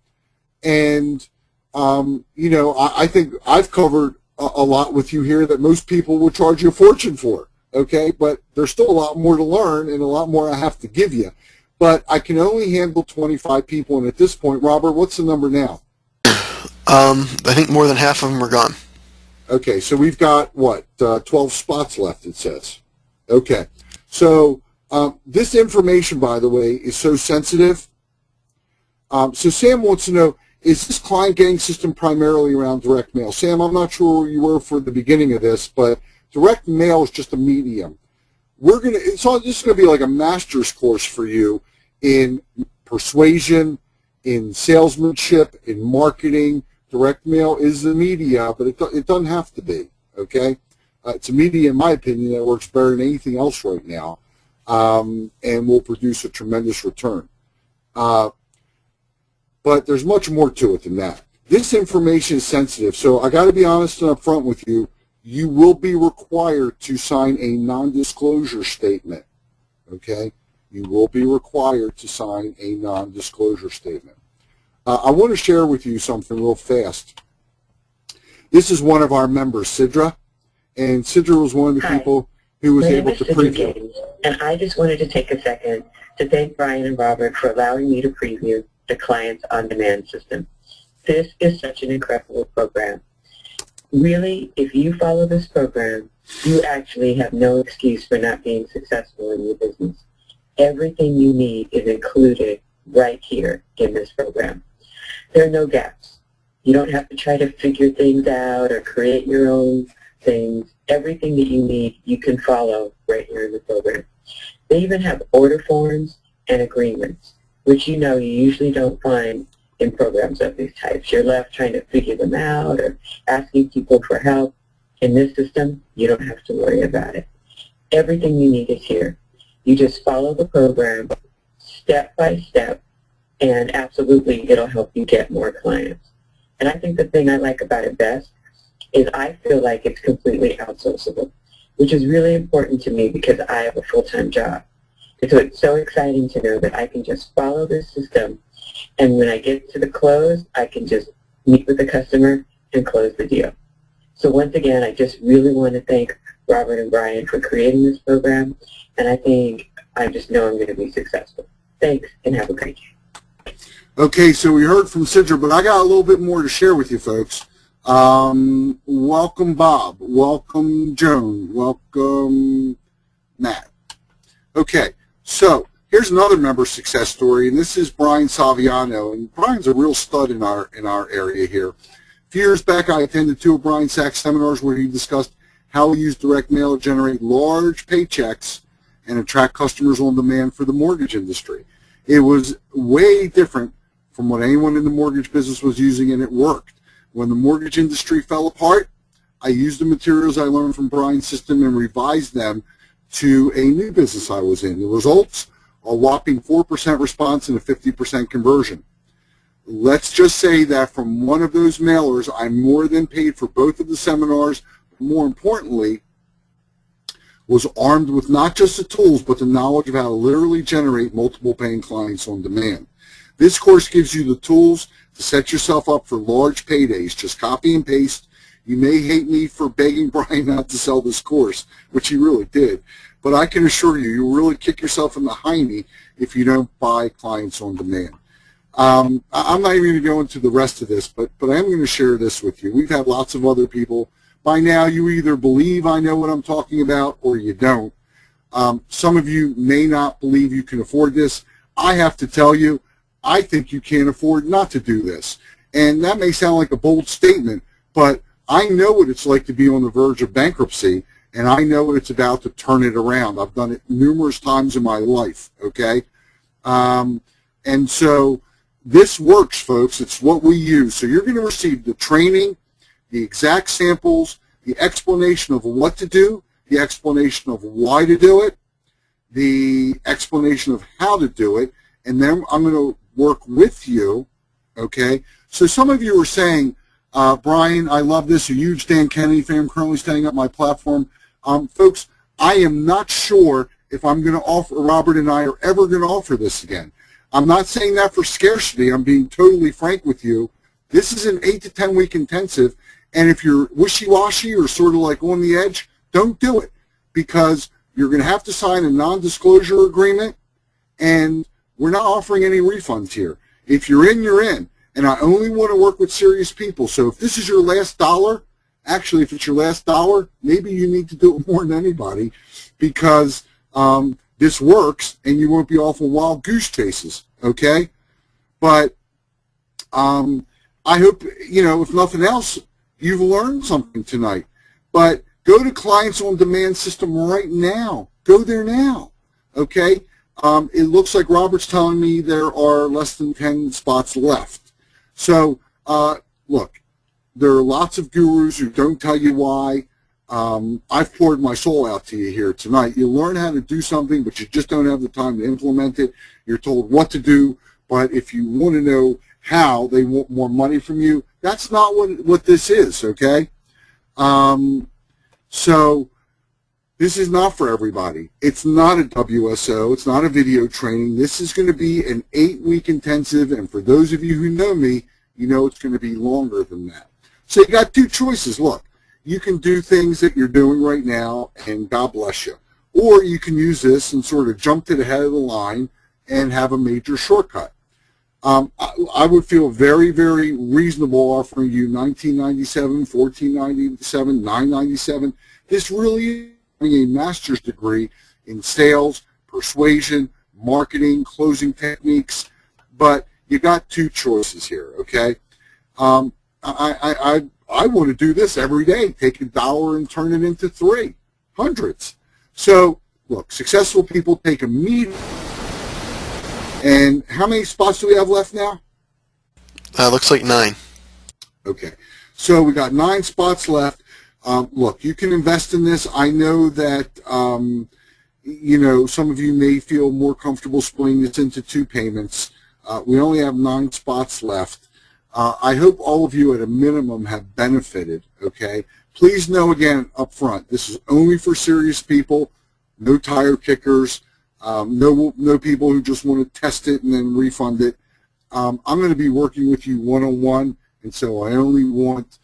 think I've covered a lot with you here that most people would charge you a fortune for, okay? But there's still a lot more to learn and a lot more I have to give you. But I can only handle 25 people, and at this point, Robert, what's the number now? I think more than half of them are gone. Okay, so we've got, 12 spots left, it says. Okay, so this information, by the way, is so sensitive. So Sam wants to know, is this client getting system primarily around direct mail? Sam, I'm not sure where you were for the beginning of this, but direct mail is just a medium. This is going to be like a master's course for you in persuasion, in salesmanship, in marketing. Direct mail is the media, but it doesn't have to be, okay? It's a media, in my opinion, that works better than anything else right now, and will produce a tremendous return. But there's much more to it than that. This information is sensitive, so I got to be honest and upfront with you. You will be required to sign a non-disclosure statement, okay? You will be required to sign a non-disclosure statement. I want to share with you something real fast. This is one of our members, Sidra, and Sidra was one of the people who was able to preview. Gaines, and I just wanted to take a second to thank Brian and Robert for allowing me to preview the Clients on Demand system. This is such an incredible program. Really, if you follow this program, you actually have no excuse for not being successful in your business. Everything you need is included right here in this program. There are no gaps. You don't have to try to figure things out or create your own things. Everything that you need, you can follow right here in the program. They even have order forms and agreements, which you usually don't find in programs of these types. You're left trying to figure them out or asking people for help. In this system, you don't have to worry about it. Everything you need is here. You just follow the program step by step, and absolutely it'll help you get more clients. And I think the thing I like about it best is I feel like it's completely outsourceable, which is really important to me because I have a full-time job. And so it's so exciting to know that I can just follow this system, and when I get to the close, I can just meet with the customer and close the deal. So once again, I just really want to thank Robert and Brian for creating this program, and I just know I'm going to be successful. Thanks, and have a great day. Okay, so we heard from Sidra, but I got a little bit more to share with you folks. Welcome Bob, welcome Joan, welcome Matt. Okay, so here's another member success story, and this is Brian Saviano, and Brian's a real stud in our area here. A few years back, I attended 2 of Brian Sachs' seminars where he discussed how he used direct mail to generate large paychecks and attract customers on demand for the mortgage industry. It was way different from what anyone in the mortgage business was using, and it worked. When the mortgage industry fell apart, I used the materials I learned from Brian's system and revised them to a new business I was in. The results, a whopping 4% response and a 50% conversion. Let's just say that from one of those mailers, I more than paid for both of the seminars. More importantly, was armed with not just the tools, but the knowledge of how to literally generate multiple paying clients on demand. This course gives you the tools to set yourself up for large paydays. Just copy and paste. You may hate me for begging Brian not to sell this course, which he really did, but I can assure you, you'll really kick yourself in the hiney if you don't buy clients on demand. I'm not even going to go into the rest of this, but I am going to share this with you. We've had lots of other people. By now, you either believe I know what I'm talking about or you don't. Some of you may not believe you can afford this. I have to tell you, I think you can't afford not to do this. And that may sound like a bold statement, but I know what it's like to be on the verge of bankruptcy, and I know what it's about to turn it around. I've done it numerous times in my life, okay? And so this works, folks. It's what we use. So you're going to receive the training, the exact samples, the explanation of what to do, the explanation of why to do it, the explanation of how to do it, and then I'm going to work with you, okay? So some of you are saying, Brian, I love this. A huge Dan Kennedy fan. I'm currently setting up my platform. Folks, I am not sure if I'm going to offer, Robert and I are ever going to offer this again. I'm not saying that for scarcity. I'm being totally frank with you. This is an 8 to 10 week intensive, and if you're wishy-washy or sort of like on the edge, don't do it, because you're going to have to sign a non-disclosure agreement, and we're not offering any refunds here. If you're in, you're in, and I only want to work with serious people. So if this is your last dollar, actually, if it's your last dollar, maybe you need to do it more than anybody, because this works, and you won't be off on wild goose chases, okay? But I hope, if nothing else, you've learned something tonight. But go to Clients on Demand System right now. Go there now, okay? It looks like Robert's telling me there are less than 10 spots left. So, look, there are lots of gurus who don't tell you why. I've poured my soul out to you here tonight. You learn how to do something, but you just don't have the time to implement it. You're told what to do, but if you want to know how they want more money from you, that's not what this is, okay? So this is not for everybody. It's not a WSO. It's not a video training. This is going to be an 8-week intensive, and for those of you who know me, you know it's going to be longer than that. So you got two choices. Look, you can do things that you're doing right now, and God bless you. Or you can use this and sort of jump to the head of the line and have a major shortcut. I would feel very, very reasonable offering you $19.97, $14.97, $9.97. This really is a master's degree in sales, persuasion, marketing, closing techniques, but you got two choices here, okay? I want to do this every day, take $1 and turn it into 3, hundreds. So, look, successful people take a meeting. And how many spots do we have left now? Looks like 9. Okay, so we got 9 spots left. Look, you can invest in this. I know that, some of you may feel more comfortable splitting this into 2 payments. We only have 9 spots left. I hope all of you at a minimum have benefited, okay? Please know again up front, this is only for serious people, no tire kickers. No people who just want to test it and then refund it. I'm going to be working with you one-on-one, and so I only want,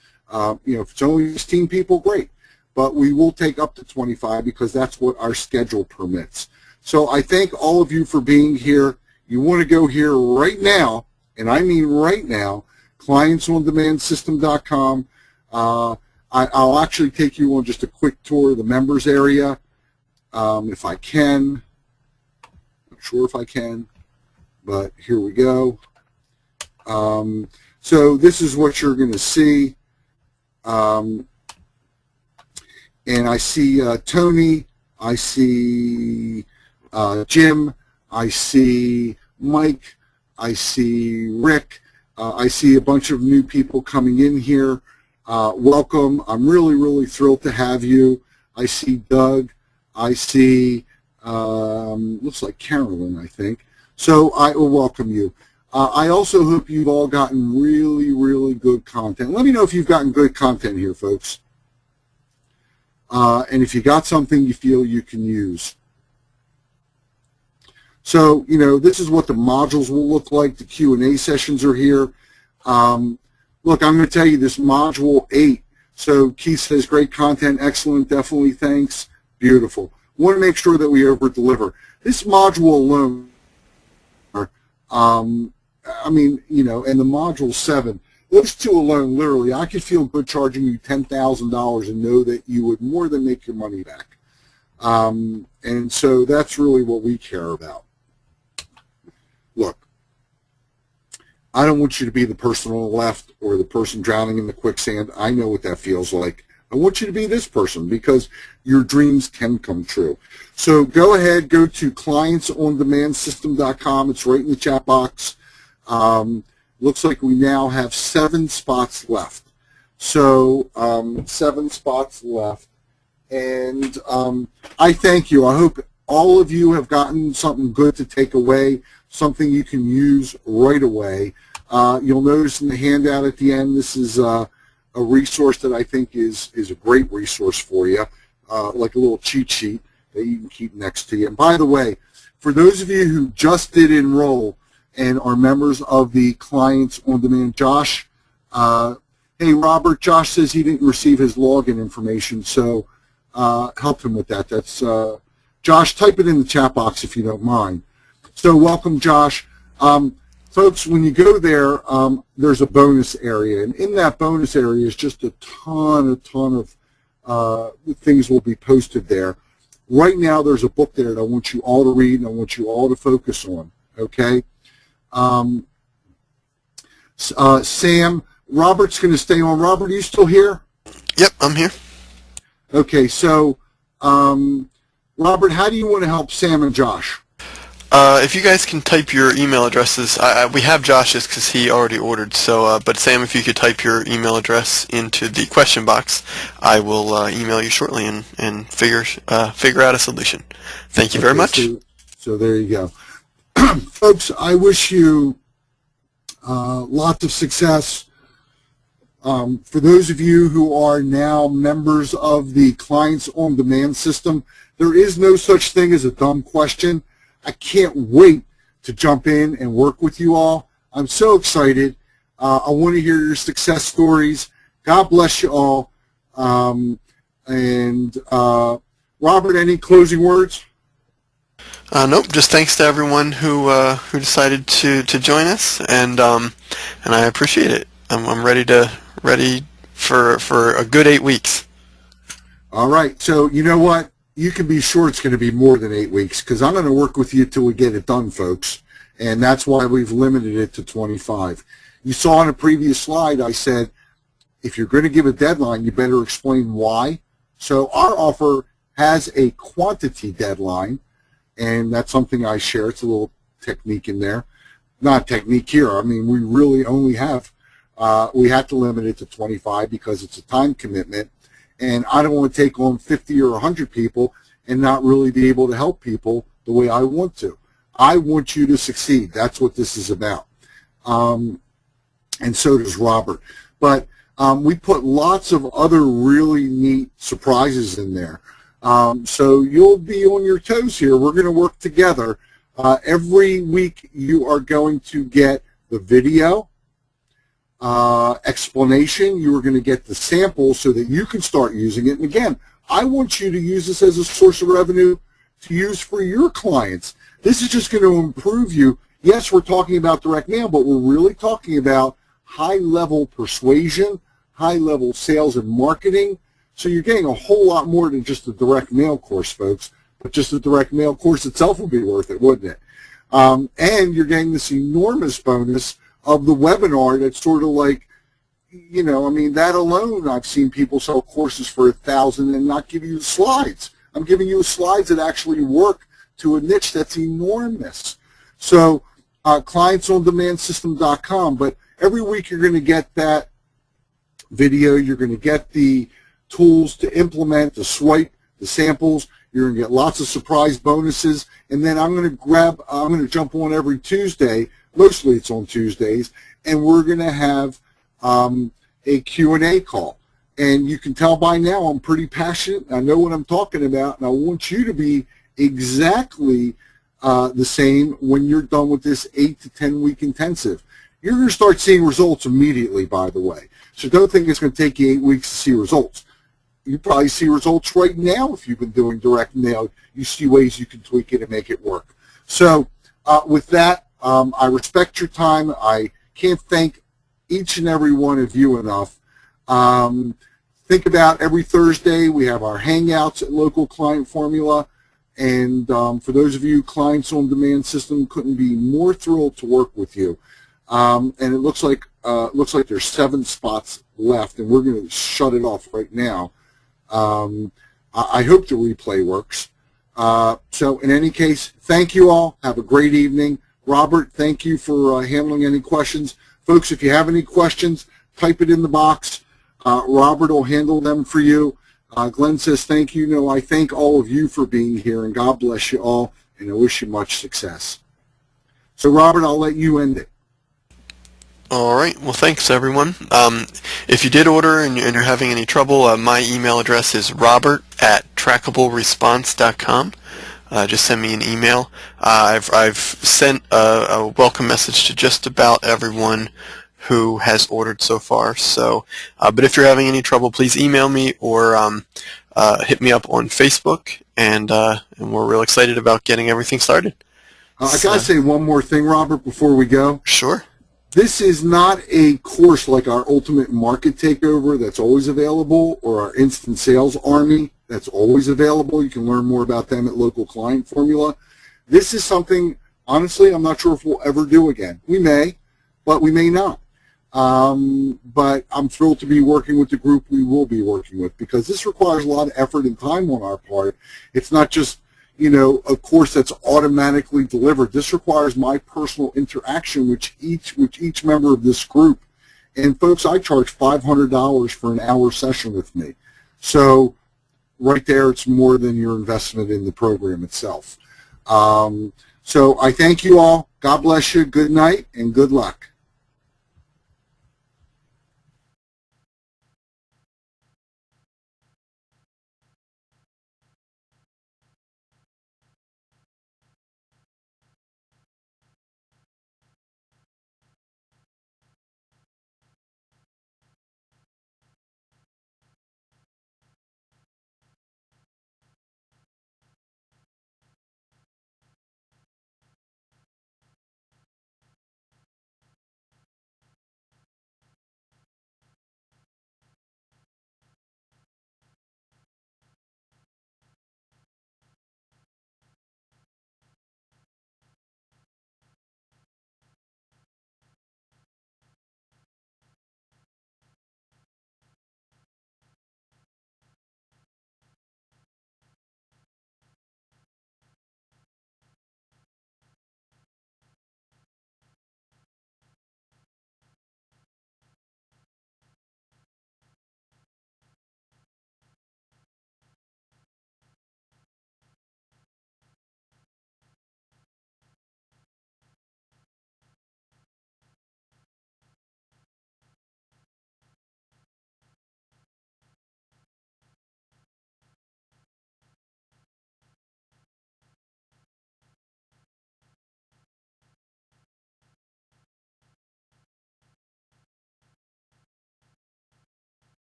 if it's only 16 people, great. But we will take up to 25 because that's what our schedule permits. So I thank all of you for being here. You want to go here right now, and I mean right now, clientsondemandsystem.com. I'll actually take you on just a quick tour of the members area, if I can. Sure if I can, but here we go. So this is what you're going to see. And I see Tony, I see Jim, I see Mike, I see Rick, I see a bunch of new people coming in here. Welcome. I'm really, really thrilled to have you. I see Doug, I see looks like Carolyn, I think. So I will welcome you. I also hope you've all gotten really, really good content. Let me know if you've gotten good content here, folks. And if you got something you feel you can use. So, this is what the modules will look like. The Q&A sessions are here. Look, I'm going to tell you this module 8. So Keith says, great content, excellent, definitely, thanks, beautiful. Want to make sure that we over-deliver. This module alone, and the module 7, those 2 alone, literally, I could feel good charging you $10,000 and know that you would more than make your money back. And so that's really what we care about. Look, I don't want you to be the person on the left or the person drowning in the quicksand. I know what that feels like. I want you to be this person because your dreams can come true. So go ahead, go to clientsondemandsystem.com. It's right in the chat box. Looks like we now have 7 spots left. So 7 spots left. And I thank you. I hope all of you have gotten something good to take away, something you can use right away. You'll notice in the handout at the end, this is a resource that I think is a great resource for you, like a little cheat sheet that you can keep next to you. And by the way, for those of you who just did enroll and are members of the Clients on Demand, Josh, hey, Robert, Josh says he didn't receive his login information, so help him with that. That's Josh, type it in the chat box if you don't mind. So welcome, Josh. Folks, when you go there, there's a bonus area, and in that bonus area is just a ton of things will be posted there. Right now, there's a book there that I want you all to read and I want you all to focus on, okay? Sam, Robert's going to stay on. Robert, are you still here? Yep, I'm here. Okay, so Robert, how do you want to help Sam and Josh? If you guys can type your email addresses, we have Josh's because he already ordered. So, but Sam, if you could type your email address into the question box, I will email you shortly and figure out a solution. Thank you very much. So there you go, folks. I wish you lots of success. For those of you who are now members of the Clients on Demand system, there is no such thing as a dumb question. I can't wait to jump in and work with you all. I'm so excited. I want to hear your success stories. God bless you all. Robert, any closing words? Nope. Just thanks to everyone who decided to join us, and I appreciate it. I'm ready for a good 8 weeks. All right. So you know what? You can be sure it's going to be more than 8 weeks because I'm going to work with you till we get it done, folks. And that's why we've limited it to 25. You saw on a previous slide, I said, if you're going to give a deadline, you better explain why. So our offer has a quantity deadline, and that's something I share. It's a little technique in there. Not technique here. I mean, we really only have, we have to limit it to 25 because it's a time commitment. And I don't want to take on 50 or 100 people and not really be able to help people the way I want to. I want you to succeed. That's what this is about. And so does Robert. But we put lots of other really neat surprises in there. So you'll be on your toes here. We're going to work together. Every week you are going to get the video explanation. You are going to get the sample so that you can start using it. And again, I want you to use this as a source of revenue to use for your clients. This is just going to improve you. Yes, we're talking about direct mail, but we're really talking about high-level persuasion, high-level sales and marketing. So you're getting a whole lot more than just a direct mail course, folks. But just the direct mail course itself would be worth it, wouldn't it? And you're getting this enormous bonus of the webinar that's sort of like, you know, I mean, that alone, I've seen people sell courses for $1,000 and not give you the slides. I'm giving you slides that actually work to a niche that's enormous. So clientsondemandsystem.com, but every week you're going to get that video. You're going to get the tools to implement, the swipe, the samples. You're going to get lots of surprise bonuses. And then I'm going to jump on every Tuesday. Mostly it's on Tuesdays, and we're going to have a Q&A call. And you can tell by now I'm pretty passionate. I know what I'm talking about, and I want you to be exactly the same when you're done with this 8 to 10 week intensive. You're going to start seeing results immediately, by the way. So don't think it's going to take you 8 weeks to see results. You probably see results right now if you've been doing direct mail. You see ways you can tweak it and make it work. So with that, I respect your time. I can't thank each and every one of you enough. Think about every Thursday we have our hangouts at Local Client Formula. And for those of you Clients on Demand System, couldn't be more thrilled to work with you. And it looks like there's 7 spots left, and we're going to shut it off right now. I hope the replay works. So in any case, thank you all. Have a great evening. Robert, thank you for handling any questions. Folks, if you have any questions, type it in the box. Robert will handle them for you. Glenn says thank you. No, I thank all of you for being here, and God bless you all, and I wish you much success. So, Robert, I'll let you end it. All right. Well, thanks, everyone. If you did order and you're having any trouble, my email address is robert@trackableresponse.com. Just send me an email. I've sent a welcome message to just about everyone who has ordered so far. So, but if you're having any trouble, please email me or hit me up on Facebook, and we're real excited about getting everything started. I gotta say one more thing, Robert, before we go. Sure. This is not a course like our Ultimate Market Takeover that's always available, or our Instant Sales Army that's always available. You can learn more about them at Local Client Formula. This is something, honestly, I'm not sure if we'll ever do again. We may, but we may not. But I'm thrilled to be working with the group we will be working with, because this requires a lot of effort and time on our part. It's not just, you know, a course that's automatically delivered. This requires my personal interaction with each member of this group. And folks, I charge $500 for an hour session with me. So right there, it's more than your investment in the program itself. So I thank you all. God bless you. Good night and good luck.